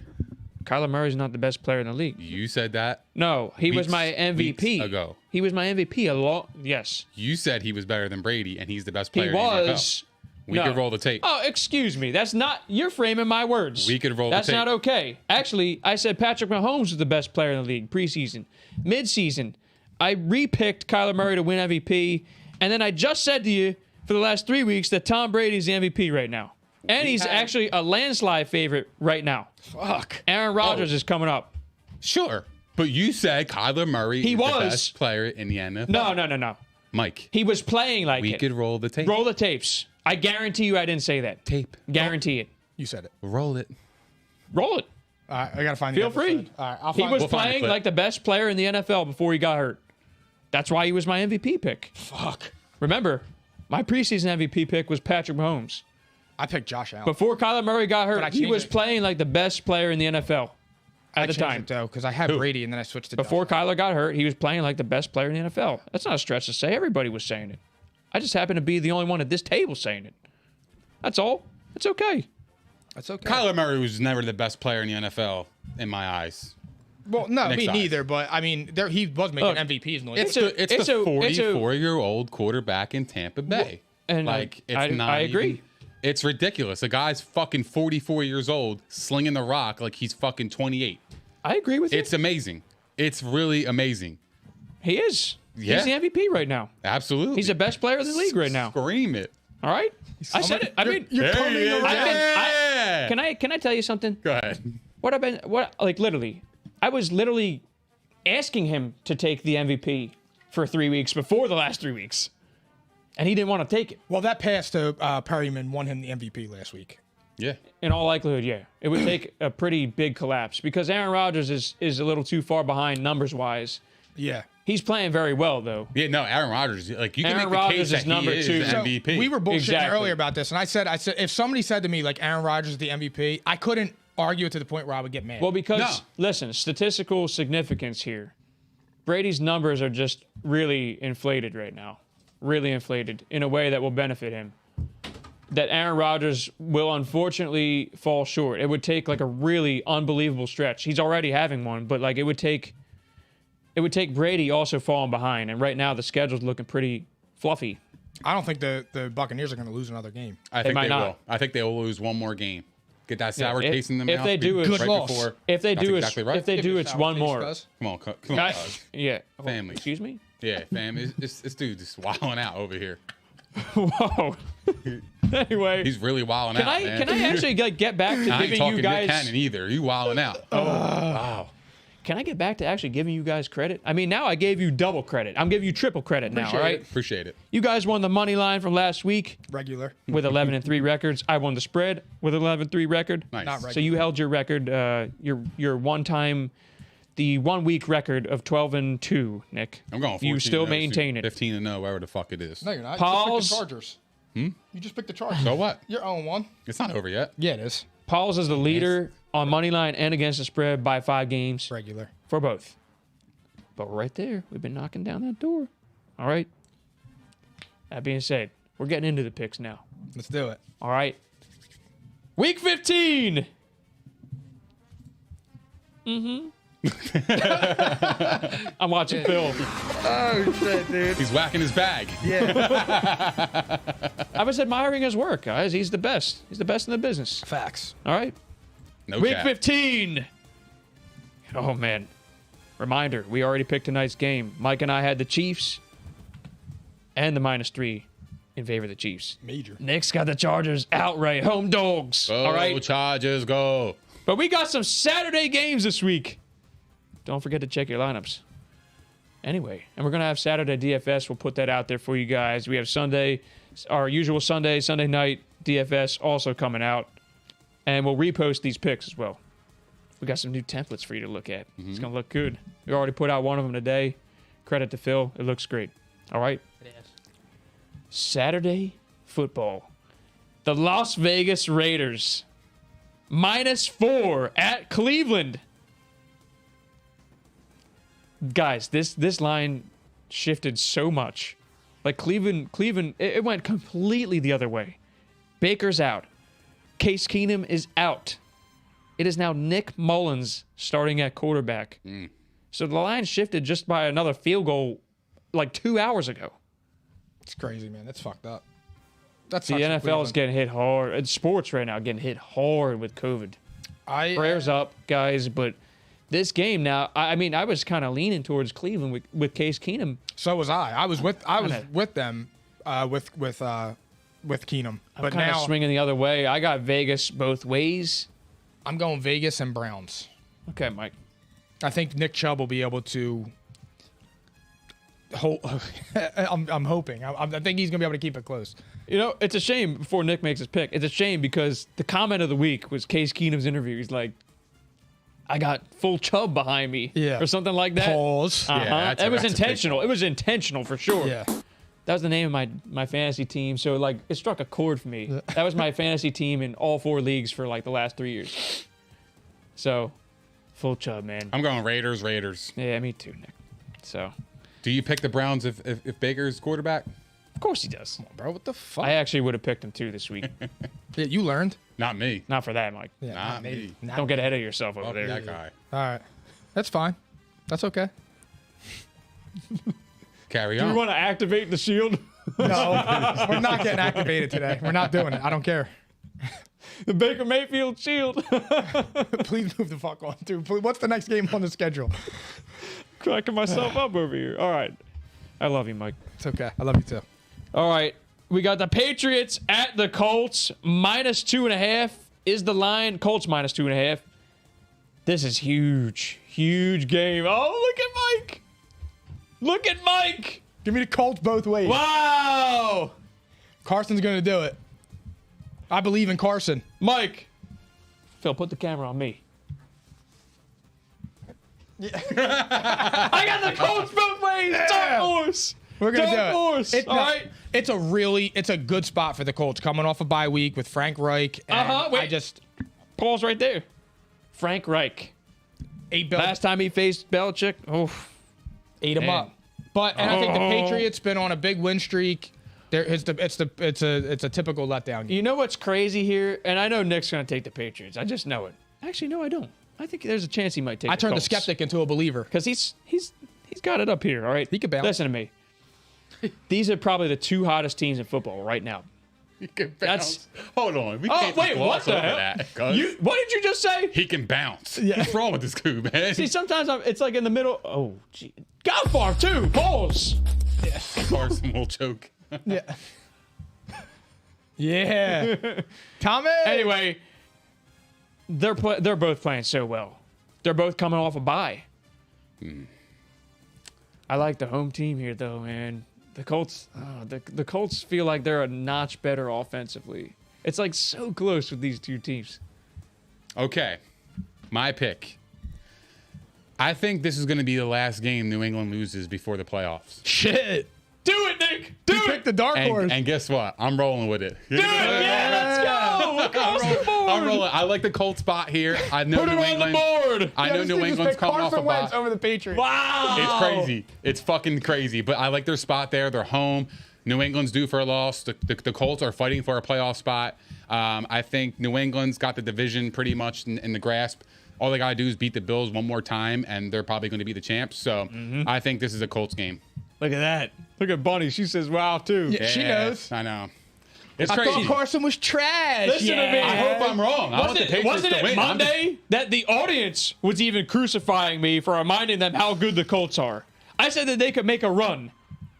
Kyler Murray's not the best player in the league. You said that. No, he was Weeks- my MVP weeks ago. He was my MVP a lot. Yes, You said he was better than Brady, and he's the best he player in the NFL. was. We No. could roll the tape. Oh, excuse me. That's not. You're framing my words. We could roll the That's tape. not okay. Actually, I said Patrick Mahomes was the best player in the league preseason, midseason. I repicked Kyler Murray to win MVP, and then I just said to you for the last 3 weeks that Tom Brady's the MVP right now. And he's actually a landslide favorite right now. Fuck. Aaron Rodgers is coming up. Sure. But you said Kyler Murray is the best player in the NFL. No. Mike. He was playing like we it. could roll the tape. Roll the tapes. I guarantee you I didn't say that. Tape. Guarantee it. You said it. Roll it. Roll it. All right, I gotta find. Feel the episode. free. All right, I'll He find. was We'll find the playing clip. like the best player in the NFL before he got hurt. That's why he was my MVP pick. Fuck. Remember, my preseason MVP pick was Patrick Mahomes. I picked Josh Allen. Before Kyler Murray got But I hurt, he changed was it. playing like the best player in the NFL at the changed time. it, though, because I had Brady and then I switched to Before Josh. Kyler got hurt, he was playing like the best player in the NFL. That's not a stretch to say. Everybody was saying it. I just happened to be the only one at this table saying it. That's all. It's okay. That's okay. Kyler Murray was never the best player in the NFL in my eyes. Well, no, Next me side. neither. But I mean, he was making Look, MVPs. It's the 44-year-old quarterback in Tampa Bay. And like, it's I not agree. even- it's ridiculous. A guy's fucking 44 years old, slinging the rock like he's fucking 28. I agree with you. It's amazing. It's really amazing. He is. Yeah. He's the MVP right now. Absolutely. He's the best player in the league right now. Scream it. All right? I said it. I mean, You're coming yeah, around. yeah. can I tell you something? Go ahead. Literally, I was literally asking him to take the MVP for 3 weeks before the last 3 weeks. And he didn't want to take it. Well, that pass to Perryman won him the MVP last week. Yeah. In all likelihood, yeah. It would take a pretty big collapse because Aaron Rodgers is a little too far behind numbers-wise. Yeah. He's playing very well, though. Yeah, no, Aaron Rodgers. Like, you can Aaron make the Rodgers case that is number he is two. the So, MVP. We were bullshitting Exactly. earlier about this, and I said if somebody said to me like Aaron Rodgers is the MVP, I couldn't argue it to the point where I would get mad. Well, because, No. listen, statistical significance here. Brady's numbers are just really inflated right now. Really inflated in a way that will benefit him. That Aaron Rodgers will unfortunately fall short. It would take like a really unbelievable stretch. He's already having one, but like it would take Brady also falling behind. And right now the schedule's looking pretty fluffy. I don't think the Buccaneers are going to lose another game. I think might they not. will. I think they will lose one more game. Get that sour if- taste in the if mouth. they do, it's- Good loss. before. If they That's do, exactly right. if they do, it's one more. Come on, come on, cuz. Yeah. Family. Excuse me. Yeah, fam. This dude just wilding out over here. Whoa. Anyway, He's really wilding out, man. can I actually like, get back to I ain't giving talking you Nick guys? Cannon either. You wilding out. Wow. Can I get back to actually giving you guys credit? I mean, now I gave you double credit. I'm giving you triple credit now, all right? Appreciate it. You guys won the money line from last week Regular. with 11-3 records. I won the spread with 11-3 record. Nice. Not regular. So you held your record, your the 1 week record of 12-2, Nick. I'm going 14. You still maintain it. 15 0, wherever the fuck it is. No, you're not. Paul's- You just picked the Chargers. You just picked the Chargers. So what? You're 0-1. It's not over yet. Yeah, it is. Paul's is the leader on money line and against the spread by 5 games Regular. for both. But right there, we've been knocking down that door. All right. That being said, we're getting into the picks now. Let's do it. All right. Week 15. I'm watching Phil. Oh, shit, dude. He's whacking his bag. Yeah. I was admiring his work, guys. He's the best. He's the best in the business. Facts. All right. No Week cap. 15. Oh, man. Reminder, we already picked tonight's game. Mike and I had the Chiefs and the -3 in favor of the Chiefs. Major. Nick's got the Chargers outright home dogs. Go, All right. Chargers, go. But we got some Saturday games this week. Don't forget to check your lineups. Anyway, and we're going to have Saturday DFS. We'll put that out there for you guys. We have Sunday, our usual Sunday night DFS also coming out. And we'll repost these picks as well. We got some new templates for you to look at. It's going to look good. We already put out one of them today. Credit to Phil. It looks great. All right. It is. Saturday football. The Las Vegas Raiders. -4 at Cleveland. Guys, this line shifted so much. Like Cleveland, it went completely the other way. Baker's out. Case Keenum is out. It is now Nick Mullins starting at quarterback. So the line shifted just by another field goal like 2 hours ago. It's crazy, man. That's fucked up. That's The NFL is getting hit hard. And sports right now getting hit hard with COVID. Prayers up, guys, but this game now, I mean, I was kind of leaning towards Cleveland with Case Keenum. So was I. I was with them with Keenum. I'm But kind of now swinging the other way. I got Vegas both ways. I'm going Vegas and Browns. Okay, Mike. I think Nick Chubb will be able to. I'm hoping. I think he's gonna be able to keep it close. You know, it's a shame before Nick makes his pick. It's a shame because the comment of the week was Case Keenum's interview. He's like, I got full Chubb behind me. Yeah. Or something like that. Pause. Uh-huh. that's It was that's intentional. It was intentional for sure. Yeah. That was the name of my fantasy team. So, like, it struck a chord for me. That was my fantasy team in all 4 leagues for, like, the last 3 years. So, full Chubb, man. I'm going Raiders. Yeah, me too, Nick. So, Do you pick the Browns if Baker's quarterback? of course he does. Bro, what the fuck? I actually would have picked him too this week. Yeah, you learned. Not me. Not for that, Mike. Yeah, Not me. Don't get ahead of yourself over Fuck there. that guy. All right, that's fine. That's okay. Carry Do on. you want to activate the shield? No, we're not getting activated today. We're not doing it. I don't care. The Baker Mayfield shield. Please move the fuck on, dude. What's the next game on the schedule? Cracking myself up over here. All right. I love you, Mike. It's okay. I love you too. All right. We got the Patriots at the Colts. -2.5 is the line. Colts -2.5. This is huge. Huge game. Oh, look at Mike. Look at Mike. Give me the Colts both ways. Wow. Carson's gonna do it. I believe in Carson. Mike. Phil, put the camera on me. I got the Colts both ways. Dark horse. We're gonna do Dark it. horse. All right. It's a good spot for the Colts coming off a bye week with Frank Reich. And Wait. I just Pause right there. Frank Reich. ate Last time he faced Belichick, ate him man. up. But and I think the Patriots been on a big win streak. It's a typical letdown game. You know what's crazy here? And I know Nick's going to take the Patriots. I just know it. Actually, no, I don't. I think there's a chance he might take I turned the Colts. skeptic into a believer. Because he's got it up here, all right? He could bounce. Listen to me. These are probably the 2 hottest teams in football right now. He can That's- bounce. Hold on. We Oh, can't wait, just what gloss the over hell? that, cuz. What did you just say? He can bounce. What's wrong with this dude, man? See, sometimes it's like in the middle. Oh, gee. Got far, too. Pause. Carson will choke. Yeah. Yeah. Tommy. Anyway, they're both playing so well. They're both coming off a bye. I like the home team here, though, man. The Colts, the Colts feel like they're a notch better offensively. It's like so close with these two teams. Okay. My pick. I think this is going to be the last game New England loses before the playoffs. Shit. Do it, Nick. Do You it. picked the dark horse. And guess what? I'm rolling with it. Do it. Yeah, let's go. Across the board. I'm rolling. I like the Colts spot here. I know Put it New on England. the board. I know New England's coming off a bye. Wentz over the Patriots. Wow. It's crazy. It's fucking crazy. But I like their spot there. They're home. New England's due for a loss. The Colts are fighting for a playoff spot. I think New England's got the division pretty much in the grasp. All they got to do is beat the Bills one more time, and they're probably going to be the champs. So I think this is a Colts game. Look at that. Look at Bunny. She says, wow, too. Yeah, she knows. I know. It's I crazy. thought Carson was trash. Listen to me. I hope I'm wrong. I want the Patriots Wasn't to it win. I'm just- Monday that the audience was even crucifying me for reminding them how good the Colts are? I said that they could make a run.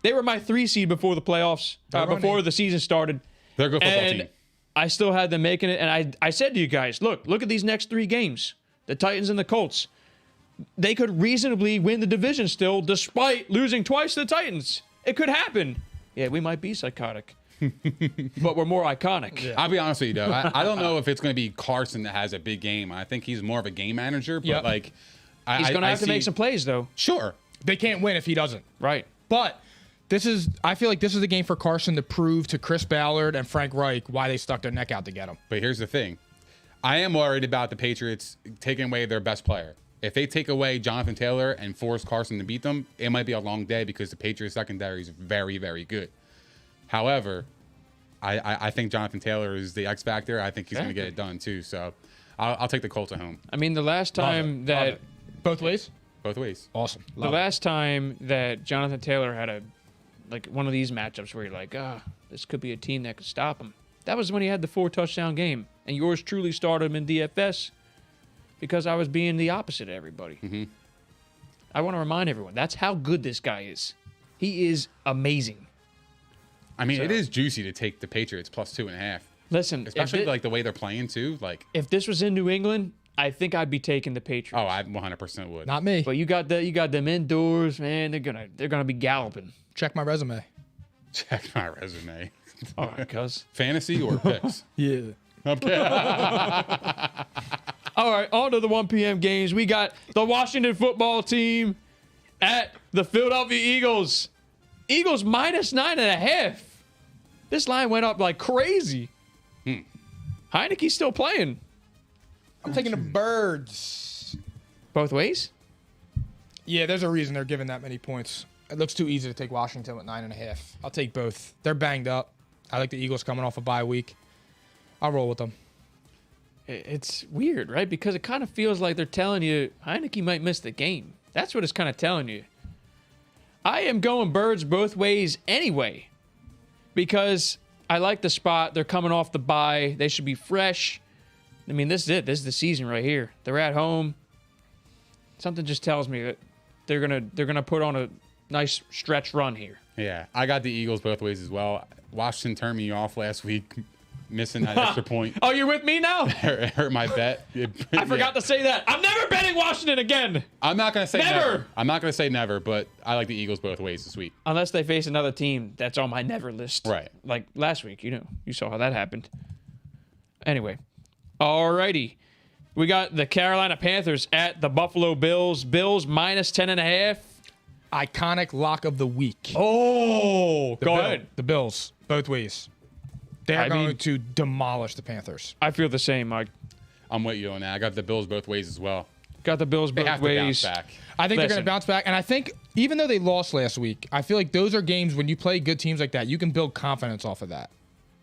They were my 3 seed before the playoffs, before the season started. They're a good football And team. I still had them making it. And I said to you guys, look at these next 3 games. The Titans and the Colts. They could reasonably win the division still, despite losing twice to the Titans. It could happen. Yeah, we might be psychotic. But we're more iconic. Yeah. I'll be honest with you, though. I don't know if it's going to be Carson that has a big game. I think he's more of a game manager. But, Yep. like, He's going to have to make some plays, though. Sure. They can't win if he doesn't. Right. But I feel like this is a game for Carson to prove to Chris Ballard and Frank Reich why they stuck their neck out to get him. But here's the thing. I am worried about the Patriots taking away their best player. If they take away Jonathan Taylor and force Carson to beat them, it might be a long day because the Patriots secondary is very, very good. However, I think Jonathan Taylor is the X factor. I think he's going to get it done too. So I'll take the Colts at home. I mean, the last time Love that it. Both ways? Both ways. Awesome. the last time that Jonathan Taylor had one of these matchups where you're like, this could be a team that could stop him. That was when he had the 4 touchdown game, and yours truly started him in DFS. because I was being the opposite of everybody. Mm-hmm. I want to remind everyone, that's how good this guy is. He is amazing. I mean, it is juicy to take the Patriots plus 2.5. Listen, Especially like the way they're playing too. Like, if this was in New England, I think I'd be taking the Patriots. oh, I 100% would. Not me. But you got them indoors, man. They're gonna be galloping. Check my resume. Check my resume. All right, cuz. Fantasy or picks? Yeah. Okay. All right, on to the 1 p.m. games. We got the Washington football team at the Philadelphia Eagles. Eagles minus 9.5. This line went up like crazy. Heineke's still playing. I'm taking the Birds. Both ways? Yeah, there's a reason they're giving that many points. It looks too easy to take Washington with 9.5. I'll take both. They're banged up. I like the Eagles coming off a bye week. I'll roll with them. It's weird, right? Because it kind of feels like they're telling you Heineke might miss the game. That's what it's kind of telling you. I am going Birds both ways anyway because I like the spot. They're coming off the bye. They should be fresh. I mean, this is it. This is the season right here. They're at home. Something just tells me that they're gonna put on a nice stretch run here. Yeah, I got the Eagles both ways as well. Washington turned me off last week, missing that extra point. Oh, you're with me now? It hurt my bet. I forgot to say that. I'm never betting Washington again. I'm not gonna say Never. never. I'm not gonna say never, but I like the Eagles both ways this week. Unless they face another team that's on my never list. Right. Like last week, you saw how that happened. Anyway. Alrighty. We got the Carolina Panthers at the Buffalo Bills. Bills minus 10.5. Iconic lock of the week. Oh, go ahead. The Bills, both ways. They're going to demolish the Panthers. I feel the same, Mike. I'm with you on that. I got the Bills both ways as well. Got the Bills They both have ways. to bounce back. I think they're Listen. going to bounce back. And I think even though they lost last week, I feel like those are games when you play good teams like that, you can build confidence off of that.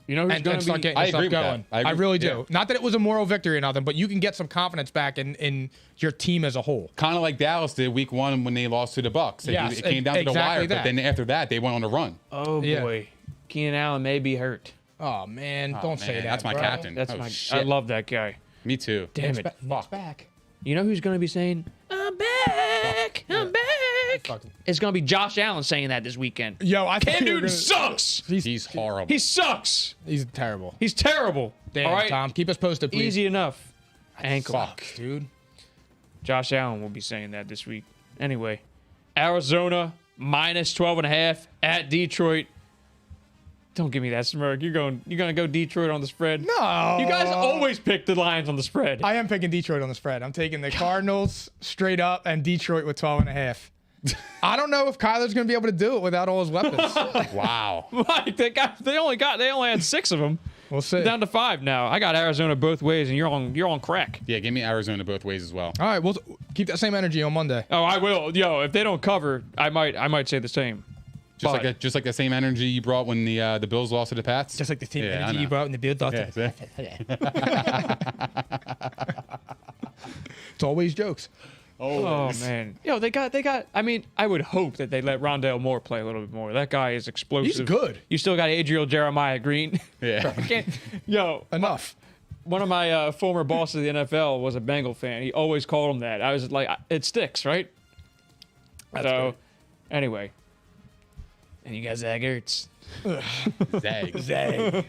You know who's And going start to be... getting I yourself agree with that. going. I I agree. really do. Yeah. Not that it was a moral victory or nothing, but you can get some confidence back in your team as a whole. Kind of like Dallas did week 1 when they lost to the Bucks. Yes, It came down to the exactly wire, that. but then after that, they went on a run. Oh, Yeah. boy. Keenan Allen may be hurt. Oh, man. Don't say man, that. that's my bro. captain. That's Oh, my... shit. I love that guy. Me too. Damn it. Nick's back. You know who's going to be saying, I'm back. I'm back. It's going to be Josh Allen saying that this weekend. Yo, I think Cam you're Newton gonna- sucks. He's horrible. He sucks. He's terrible. He's terrible. Damn, All right, Tom. Keep us posted, please. easy enough. Ankle. Fuck. Dude. Josh Allen will be saying that this week. Anyway, Arizona minus 12.5 at Detroit. Don't give me that smirk. You're gonna go Detroit on the spread. No. You guys always pick the Lions on the spread. I am picking Detroit on the spread. I'm taking the Cardinals straight up and Detroit with 12.5. I don't know if Kyler's going to be able to do it without all his weapons. Wow. Mike, they only had 6 of them. We'll see. Down to 5 now. I got Arizona both ways, and you're on crack. Yeah, give me Arizona both ways as well. All right, we'll keep that same energy on Monday. Oh, I will. Yo, if they don't cover, I might say the same. Just like the same energy you brought when the Bills lost to the Pats. Just like the team Yeah, I energy you know. brought in the build. Yeah, It's always jokes. Oh man, yo, they got. I mean, I would hope that they let Rondale Moore play a little bit more. That guy is explosive. He's good. You still got Adriel Jeremiah Green. Yeah. Yo, Enough. one of my former bosses of the NFL was a Bengal fan. He always called him that. I was like, it sticks, right? So, anyway, and you got Zach Ertz. Zag.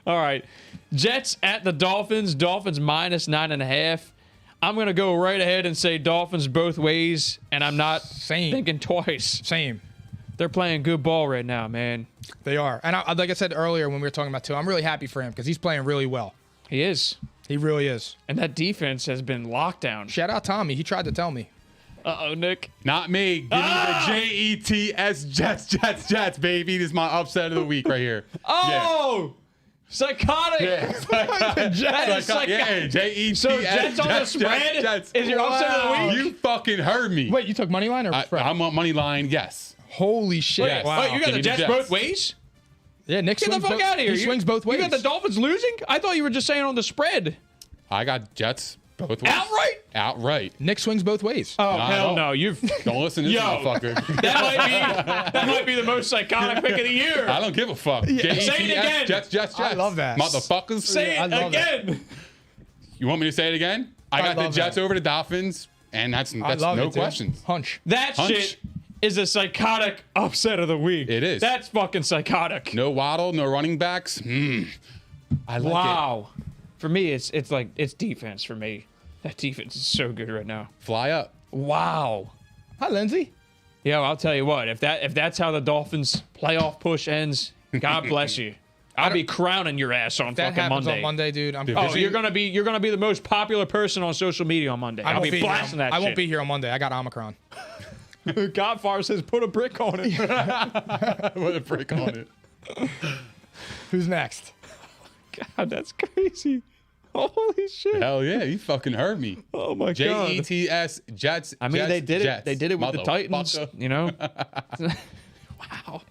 All right, Jets at the Dolphins. Dolphins minus 9.5. I'm going to go right ahead and say Dolphins both ways, and I'm not thinking twice. Same. They're playing good ball right now, man. They are. And like I said earlier when we were talking about Tua, I'm really happy for him because he's playing really well. He is. He really is. And that defense has been locked down. Shout out Tommy. He tried to tell me. Uh-oh, Nick. Not me. Give me the Jets, Jets, baby. This is my upset of the week right here. Oh! Psychotic! Yeah. That is Yeah, Jets. So Jets on the spread is your upset of the week? You fucking heard me. Wait, you took money line or spread? I'm on money line, yes. Holy shit. Yes. Wow. Wait, you got Give the me the Jets Jets. both ways? Yeah, Nick Get the swings fuck both- out of here. He swings both ways. You got the Dolphins losing? I thought you were just saying on the spread. I got Jets both ways. Outright? Outright. Nick swings both ways. Oh, Not at hell all. no. You've... Don't listen to this Yo. motherfucker. That might be the most psychotic pick of the year. I don't give a fuck. Say it again. Jets. I love that. Motherfuckers. Say I it love again. You want me to say it again? I got the love Jets that. over the Dolphins, and that's love no it, dude. questions. Hunch. That Hunch. shit is a psychotic upset of the week. It is. That's fucking psychotic. No Waddle, no running backs. I like it. Wow. For me, it's defense for me. That defense is so good right now. Fly up. Wow. Hi, Lindsay. Yo, I'll tell you what. If that's how the Dolphins playoff push ends, God bless you. I'll be crowning your ass on That fucking happens Monday. on Monday, dude. I'm Dude, Oh, busy. you're gonna be the most popular person on social media on Monday. I'll be blasting that I shit. won't be here on Monday. I got Omicron. Godfather says put a brick on it. With a brick on it. Who's next? God, that's crazy. Holy shit. Hell yeah, you fucking heard me. Oh my god. Jets, Jets. I mean, Jets, they did Jets. it. They did it with the Titans. Motherfucker. You know. Wow.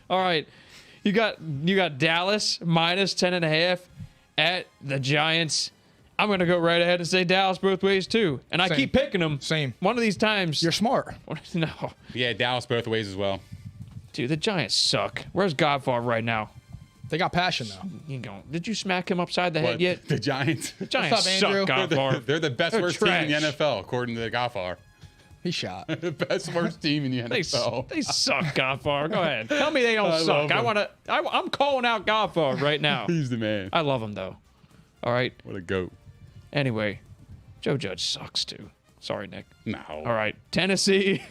All right, you got Dallas minus 10.5 at the Giants. I'm gonna go right ahead and say Dallas both ways too, and I Same. keep picking them. Same. One of these times, You're smart. no, Yeah, Dallas both ways as well. dude, the Giants suck. Where's Godfather right now? They got passion though. You going? Did you smack him upside the What, head yet? the Giants? Giants What's up, Andrew? suck, Godfather. They're the best They're worst team in the trash. NFL, according to the Godfather. He shot. The best worst team in the NFL. They suck, Godfather. Go ahead. Tell me they don't I suck. love 'em. I'm calling out Godfather right now. He's the man. I love him though. All right. What a goat. Anyway, Joe Judge sucks too. Sorry, Nick. No. All right. Tennessee.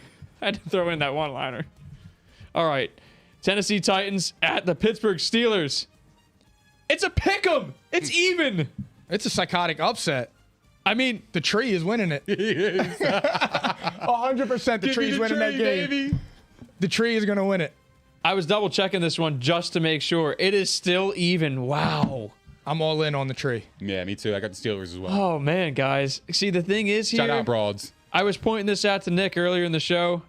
I had to throw in that one liner. All right. Tennessee Titans at the Pittsburgh Steelers. It's a pick 'em. It's even. It's a psychotic upset. I mean, The tree is winning it. 100% the tree's winning that game. Baby. The tree is going to win it. I was double checking this one just to make sure. It is still even. Wow. I'm all in on the tree. Yeah, me too. I got the Steelers as well. Oh, man, guys. See, the thing is here. Shout out, Broads. I was pointing this out to Nick earlier in the show.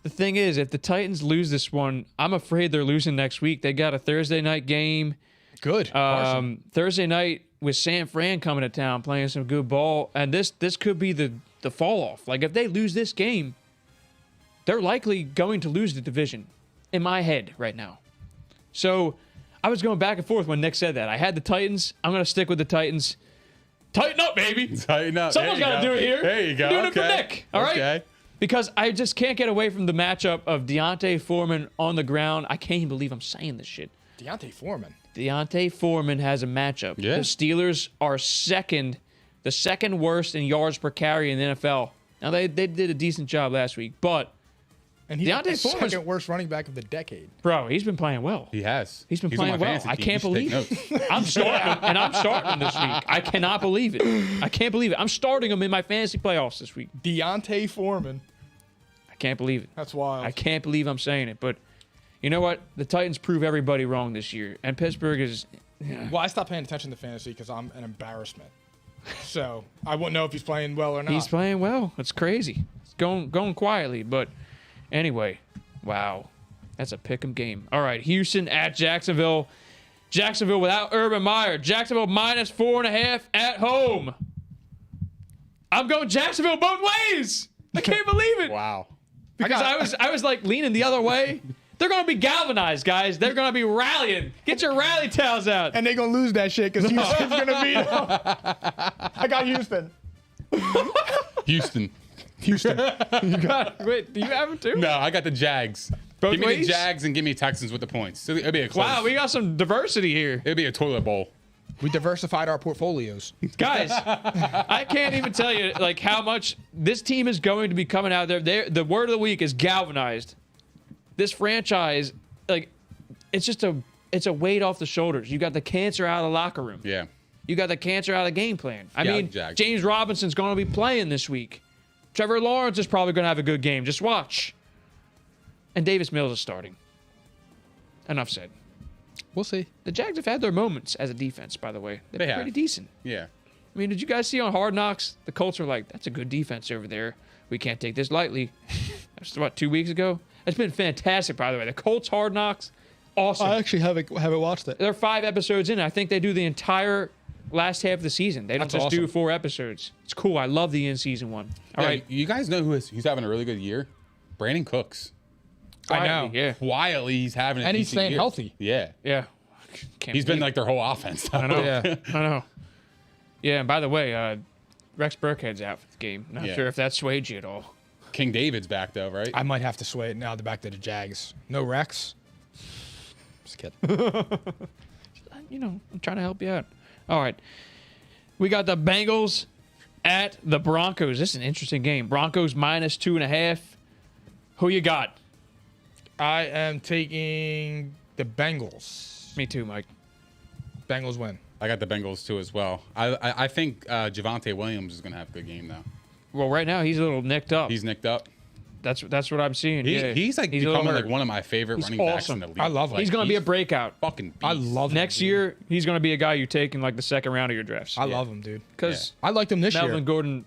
The thing is, if the Titans lose this one, I'm afraid they're losing next week. They got a Thursday night game. Good. Carson. Thursday night with San Fran coming to town playing some good ball, and this could be the fall off. Like if they lose this game, they're likely going to lose the division in my head right now. So I was going back and forth when Nick said that. I had the Titans. I'm going to stick with the Titans. Tighten up, baby. Tighten up. Someone's got to do it here. There you go. I'm doing it for Okay. Nick. All right. Okay. Because I just can't get away from the matchup of Deontay Foreman on the ground. I can't even believe I'm saying this shit. Deontay Foreman. Deontay Foreman has a matchup. Yeah. The Steelers are the second worst in yards per carry in the NFL. Now, they did a decent job last week, but, And he's Deontay the Foreman's- second worst running back of the decade. bro, he's been playing well. He has. He's been on playing my well. fantasy I team. can't You should believe take it. notes. I'm starting him, and I'm starting him this week. I cannot believe it. I can't believe it. I'm starting him in my fantasy playoffs this week. Deontay Foreman. I can't believe it. That's wild. I can't believe I'm saying it, but you know what? The Titans prove everybody wrong this year, and Pittsburgh is. Well, I stopped paying attention to fantasy because I'm an embarrassment. So I wouldn't know if he's playing well or not. He's playing well. It's crazy. It's going quietly, but anyway, wow, that's a pick'em game. All right, Houston at Jacksonville. Jacksonville without Urban Meyer. Jacksonville minus 4.5 at home. I'm going Jacksonville both ways. I can't believe it. Wow. Because I was like leaning the other way. They're going to be galvanized, guys. They're going to be rallying. Get your rally towels out. And they're going to lose that shit because Houston's going to beat them. I got Houston. Houston. Houston. Wait, do you have it too? No, I got the Jags. Both give me ways? the Jags and give me Texans with the points. So it'll be a close. Wow, we got some diversity here. It'll be a toilet bowl. We diversified our portfolios. Guys, I can't even tell you like how much this team is going to be coming out there. The word of the week is galvanized. This franchise, like, it's a weight off the shoulders. You got the cancer out of the locker room. Yeah. You got the cancer out of the game plan. I Yeah, mean, Jags. James Robinson's going to be playing this week. Trevor Lawrence is probably going to have a good game. Just watch. And Davis Mills is starting. Enough said. We'll see. The Jags have had their moments as a defense, by the way. They're They have. pretty decent. Yeah. I mean, did you guys see on Hard Knocks? The Colts are like, that's a good defense over there. We can't take this lightly. That's what, 2 weeks ago? It's been fantastic, by the way. The Colts Hard Knocks, awesome. I actually haven't watched it. They're 5 episodes in. I think they do the entire last half of the season. They don't That's just do awesome. 4 episodes. It's cool. I love the in-season one. All Yeah, right. You guys know who's having a really good year? Brandon Cooks. I know. Yeah. Quietly, he's having a And he's decent staying year. healthy. Yeah. Yeah. Can't He's been believe like their whole offense. I know. Yeah. I know. Yeah, and by the way, Rex Burkhead's out for the game. Not sure if that swayed you at all. King David's back though, right? I might have to sway it now. They're back to the Jags. No Rex. Just kidding. I'm trying to help you out. All right. We got the Bengals at the Broncos. This is an interesting game. Broncos minus 2.5. Who you got? I am taking the Bengals. Me too, Mike. Bengals win. I got the Bengals too as well. I think Javonte Williams is going to have a good game though. Well, right now he's a little nicked up. He's nicked up. That's what I'm seeing. He's like becoming like one of my favorite running backs in the league. I love him. He's going to be a breakout. Fucking beast. I love him. Next year, he's going to be a guy you take in like the second round of your drafts. I love him, dude. Because I liked him this Melvin year. Gordon,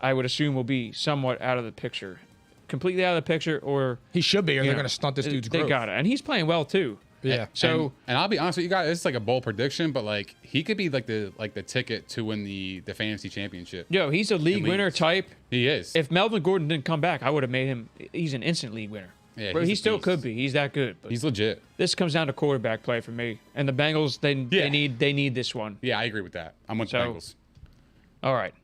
I would assume, will be somewhat out of the picture. Completely out of the picture, or He should be, or they're going to stunt this dude's growth. They got it. And he's playing well, too. Yeah. So and I'll be honest with you guys, it's like a bold prediction, but like he could be like the ticket to win the fantasy championship. he's a league winner type. He is. If Melvin Gordon didn't come back, I would have made him. He's an instant league winner. Yeah, But he a still beast. could be. He's that good. But He's legit. this comes down to quarterback play for me. And the Bengals, they need this one. Yeah, I agree with that. I'm with the Bengals. All right.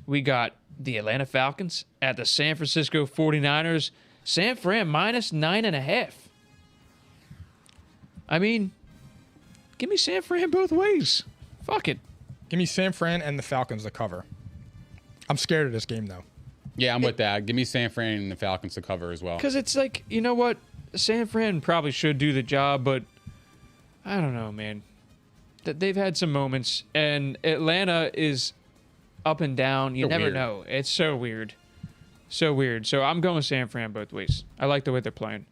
We got the Atlanta Falcons at the San Francisco 49ers. San Fran minus 9.5. I mean, give me San Fran both ways. Fuck it. Give me San Fran and the Falcons to cover. I'm scared of this game, though. Yeah, I'm with that. Give me San Fran and the Falcons to cover as well. Because it's like, you know what? San Fran probably should do the job, but I don't know, man. They've had some moments, and Atlanta is up and down. You They're never weird. know. It's so weird. So weird. So I'm going San Fran both ways. I like the way they're playing.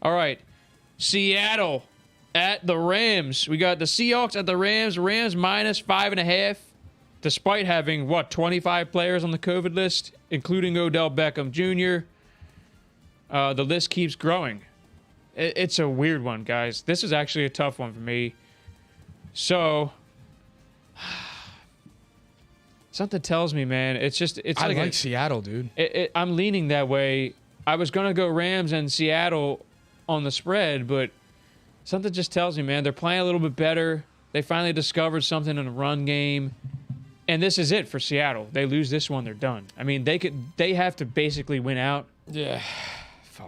All right. Seattle at the Rams. We got the Seahawks at the Rams. Rams minus 5.5. Despite having, 25 players on the COVID list, including Odell Beckham Jr. The list keeps growing. It's a weird one, guys. This is actually a tough one for me. So, something tells me, man, it's I like like Seattle, dude. I'm leaning that way. I was going to go Rams and Seattle on the spread, but something just tells me, man, they're playing a little bit better. They finally discovered something in the run game. And this is it for Seattle. They lose this one, they're done. I mean, they have to basically win out. Yeah.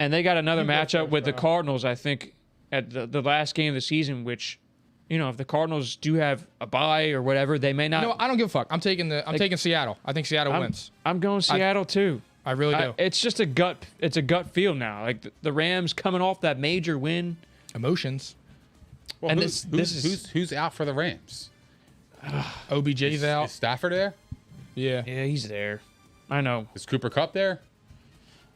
And they got another matchup with the Cardinals, I think, at the last game of the season, which, if the Cardinals do have a bye or whatever, they may not. No, I don't give a fuck. I'm taking Seattle. I think Seattle wins. I'm going Seattle too. I really do. It's just a gut feel now. Like the Rams coming off that major win. Emotions. Well, And who's out for the Rams? OBJ's out. Is Stafford there? Yeah. Yeah, he's there. I know. Is Cooper Kupp there?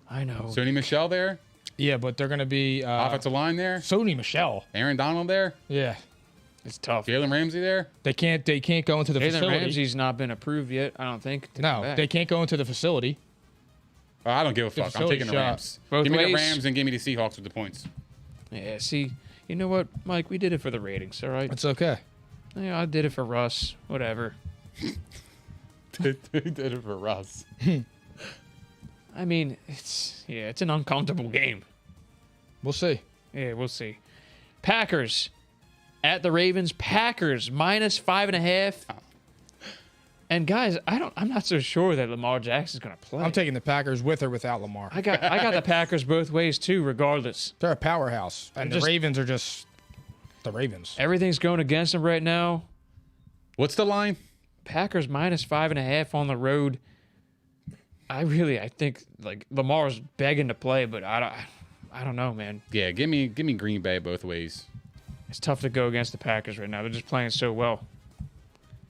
I know. Sony Michel there? Yeah, but they're going to be Offensive line there? Sony Michel. Aaron Donald there? Yeah. It's tough. Jalen Ramsey there? They can't go into the Jalen facility. Ramsey's not been approved yet, I don't think. No, they can't go into the facility. Oh, I don't give a fuck. I'm facility taking the shot. Rams. Both Give me the ways. Rams and give me the Seahawks with the points. Yeah, see, you know what, Mike? We did it for the ratings, all right? It's okay. Yeah, I did it for Russ. Whatever. Did it for Russ. I mean, it's an uncomfortable game. We'll see. Yeah, we'll see. Packers at the Ravens. Packers minus 5.5. And guys, I'm not so sure that Lamar Jackson's gonna play. I'm taking the Packers with or without Lamar. I got the Packers both ways too, regardless. They're a powerhouse, and the Ravens are just the Ravens. Everything's going against them right now. What's the line? Packers minus 5.5 on the road. I think like Lamar's begging to play, but I don't know, man. Yeah, give me Green Bay both ways. It's tough to go against the Packers right now. They're just playing so well.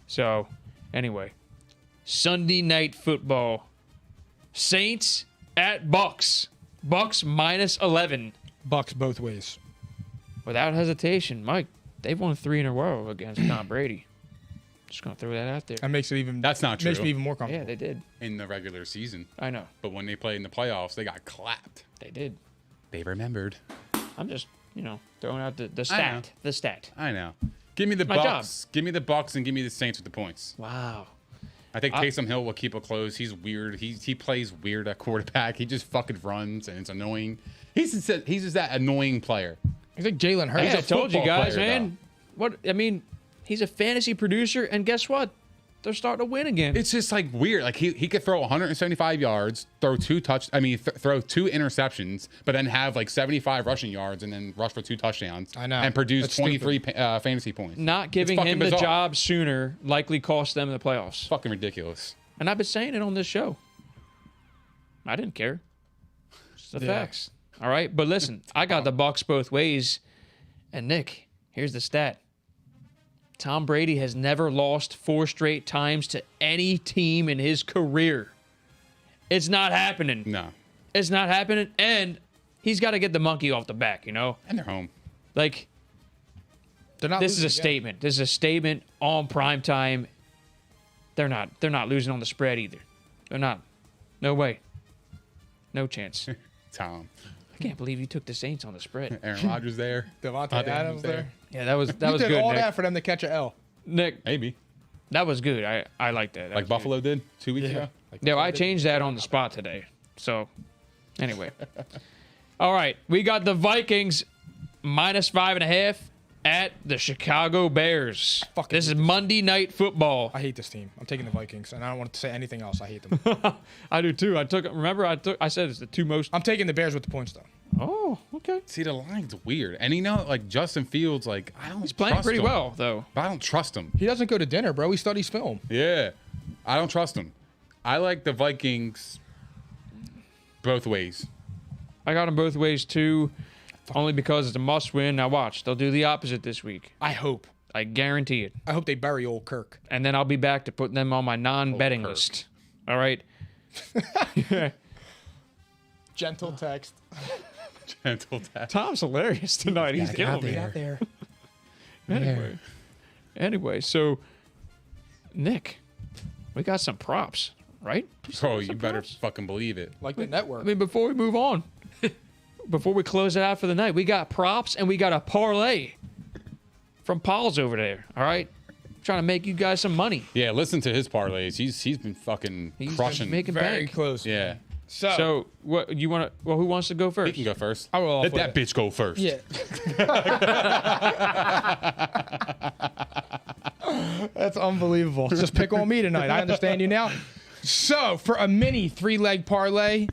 So, anyway, Sunday night football. Saints at Bucks. Bucks minus 11. Bucks both ways. Without hesitation, Mike, they've won 3 in a row against Tom Brady. Just going to throw that out there. That makes it even. That's not true. Makes me even more comfortable. Yeah, they did. In the regular season. I know. But when they played in the playoffs, they got clapped. They did. They remembered. I'm just, throwing out the stat. The stat. I know. Give me the My Bucks. Give me the Bucks and give me the Saints with the points. Wow. I think Taysom Hill will keep it close. He's weird. He plays weird at quarterback. He just fucking runs and it's annoying. He's just that annoying player. He's like Jalen Hurts. I told you football guys, player, man. He's a fantasy producer, and guess what? they're starting to win again. It's just like weird. Like he could throw 175 yards, throw two interceptions, but then have like 75 rushing yards and then rush for 2 touchdowns. I know. And produce That's 23 fantasy points. Not giving fucking him the bizarre. job sooner likely cost them the playoffs. It's fucking ridiculous. And I've been saying it on this show. I didn't care. It's the facts. All right, but listen, I got the Bucks both ways. And Nick, here's the stat. Tom Brady has never lost 4 straight times to any team in his career. It's not happening. No. It's not happening. And he's got to get the monkey off the back, you know? And they're home. Like, They're not this is a losing again. statement. This is a statement on prime time. They're not losing on the spread either. They're not. No way. No chance. Tom. I can't believe you took the Saints on the spread. Aaron Rodgers there. Devontae Adams there. Yeah, that was You good, did all Nick. that for them to catch a L. Nick, Maybe. that was good. I like that. That Like was Buffalo did 2 weeks ago. Like, good. Yeah, I changed that on the spot today. So, anyway. All right, we got the Vikings -5.5 at the Chicago Bears. Fucking This is hate this. Monday Night Football. I hate this team. I'm taking the Vikings, and I don't want to say anything else. I hate them. I do too. I said it's the 2 most. I'm taking the Bears with the points, though. Oh, okay. See, the line's weird. And like Justin Fields, like I don't He's playing trust pretty him. well, though. But I don't trust him. He doesn't go to dinner, bro. He studies film. Yeah. I don't trust him. I like the Vikings both ways. I got them both ways too, only because it's a must-win. Now watch, they'll do the opposite this week. I hope. I guarantee it. I hope they bury old Kirk. And then I'll be back to put them on my non-betting Kirk. list. All right. Gentle text. Gentle tap. Tom's hilarious tonight. He's killing me. Out there. Anyway, so Nick, we got some props, right? Bro, you better fucking believe it. Like the network. I mean, before we move on, before we close it out for the night, we got props and we got a parlay from Paul's over there. All right, trying to make you guys some money. Yeah, listen to his parlays. He's been fucking He's crushing. making Very bank. close. Yeah. So what you want to? Well, who wants to go He first? can go first. I will off Let with that it. bitch go first. Yeah. That's unbelievable. Just pick on me tonight. I understand you now. So, for a mini 3-leg parlay,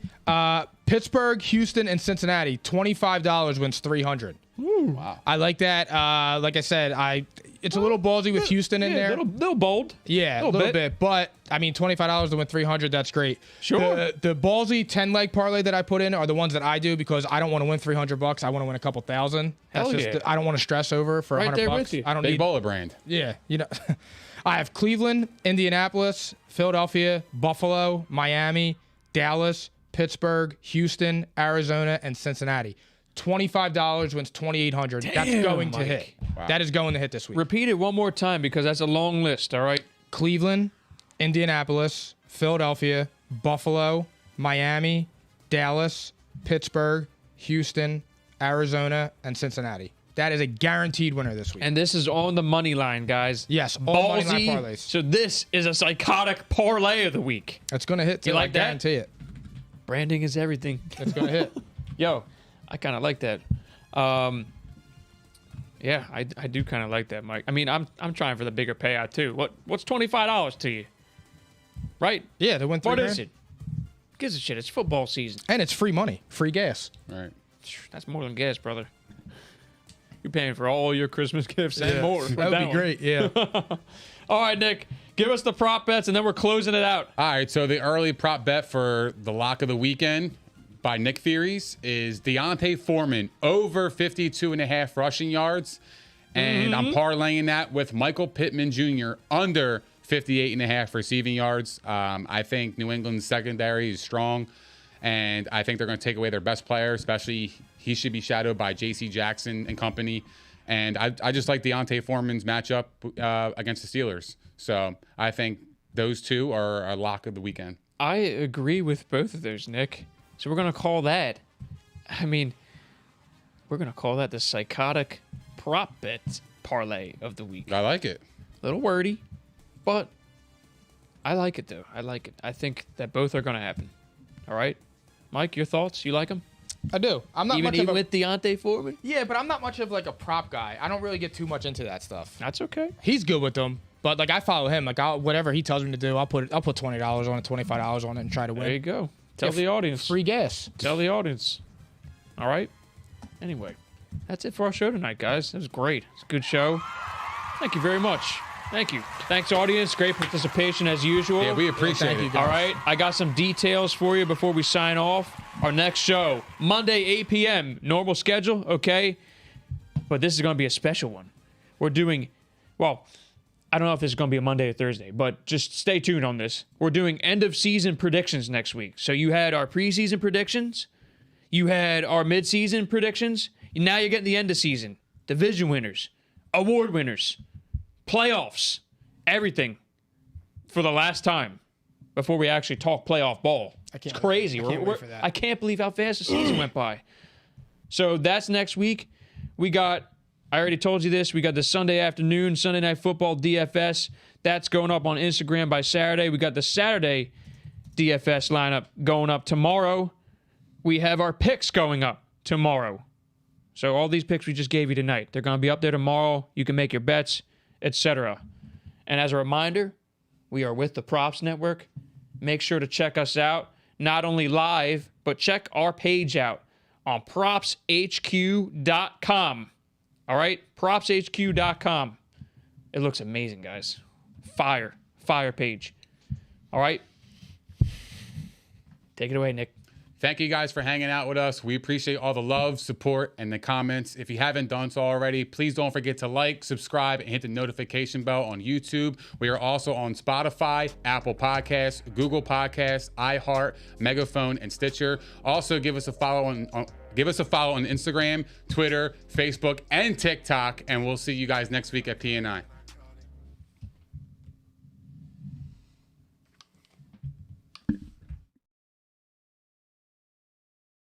Pittsburgh, Houston, and Cincinnati, $25 wins $300. Wow. I like that. Like I said, it's a little ballsy with Houston in there. Little bold. Yeah, a little bit. But, I mean, $25 to win $300, that's great. Sure. The ballsy 10-leg parlay that I put in are the ones that I do because I don't want to win $300. I want to win a couple thousand. Hell yeah. I don't want to stress over for Right $100. there with you. I don't Big need baller brand. Yeah, you know, I have Cleveland, Indianapolis, Philadelphia, Buffalo, Miami, Dallas, Pittsburgh, Houston, Arizona, and Cincinnati. $25 wins $2,800. That's Damn, going to Mike. hit. Wow. That is going to hit this week. Repeat it one more time because that's a long list. All right. Cleveland, Indianapolis, Philadelphia, Buffalo, Miami, Dallas, Pittsburgh, Houston, Arizona, and Cincinnati. That is a guaranteed winner this week. And this is on the money line, guys. Yes, all money line Ballsy. parlays. So this is a psychotic parlay of the week. It's going to hit, too. You like I that? guarantee it. Branding is everything. It's going to hit. Yo, I kind of like that. Yeah, I do kind of like that, Mike. I mean, I'm trying for the bigger payout too. What's $25 to you? Right? Yeah, they win $3 What grand. is it? Gives a shit. It's football season. And it's free money, free gas. Right. That's more than gas, brother. You're paying for all your Christmas gifts and more. with That would be one. great. Yeah. All right, Nick, give us the prop bets, and then we're closing it out. All right, so the early prop bet for the lock of the weekend by Nick Theories is Deontay Foreman over 52.5 rushing yards. And I'm parlaying that with Michael Pittman Jr. under 58.5 receiving yards. I think New England's secondary is strong, and I think they're going to take away their best player, especially he should be shadowed by J.C. Jackson and company. And I just like Deontay Foreman's matchup against the Steelers. So I think those two are a lock of the weekend. I agree with both of those, Nick. So we're going to call that, we're going to call that the psychotic prop bet parlay of the week. I like it. A little wordy, but I like it, though. I like it. I think that both are going to happen. All right? Mike, your thoughts? You like them? I do. I'm not much Even of a, with Deontay Foreman? Yeah, but I'm not much of like a prop guy. I don't really get too much into that stuff. That's okay. He's good with them. But like I follow him, like whatever he tells me to do, I'll put $20 on it, $25 on it, and try to win. There you go. Tell the audience. Free gas. Tell the audience. All right. Anyway, that's it for our show tonight, guys. It was great. It's a good show. Thank you very much. Thank you. Thanks, audience. Great participation as usual. Yeah, we appreciate it. All right. I got some details for you before we sign off. Our next show, Monday, 8 p.m. Normal schedule, okay? But this is going to be a special one. We're doing, well, I don't know if this is going to be a Monday or Thursday, but just stay tuned on this. We're doing end-of-season predictions next week. So you had our preseason predictions. You had our mid-season predictions. Now you're getting the end of season. Division winners, award winners, playoffs, everything for the last time before we actually talk playoff ball. It's crazy. I can't wait for that. I can't believe how fast the season went by. So that's next week. We got, I already told you this, we got the Sunday afternoon, Sunday Night Football DFS. That's going up on Instagram by Saturday. We got the Saturday DFS lineup going up tomorrow. We have our picks going up tomorrow. So all these picks we just gave you tonight, they're going to be up there tomorrow. You can make your bets, etc. And as a reminder, we are with the Props Network. Make sure to check us out, not only live, but check our page out on propshq.com. All right? propshq.com. It looks amazing, guys. Fire page. All right? Take it away, Nick. Thank you guys for hanging out with us. We appreciate all the love, support, and the comments. If you haven't done so already, please don't forget to like, subscribe, and hit the notification bell on YouTube. We are also on Spotify, Apple Podcasts, Google Podcasts, iHeart, Megaphone, and Stitcher. Also, give us a follow on Instagram, Twitter, Facebook, and TikTok, and we'll see you guys next week at PNI.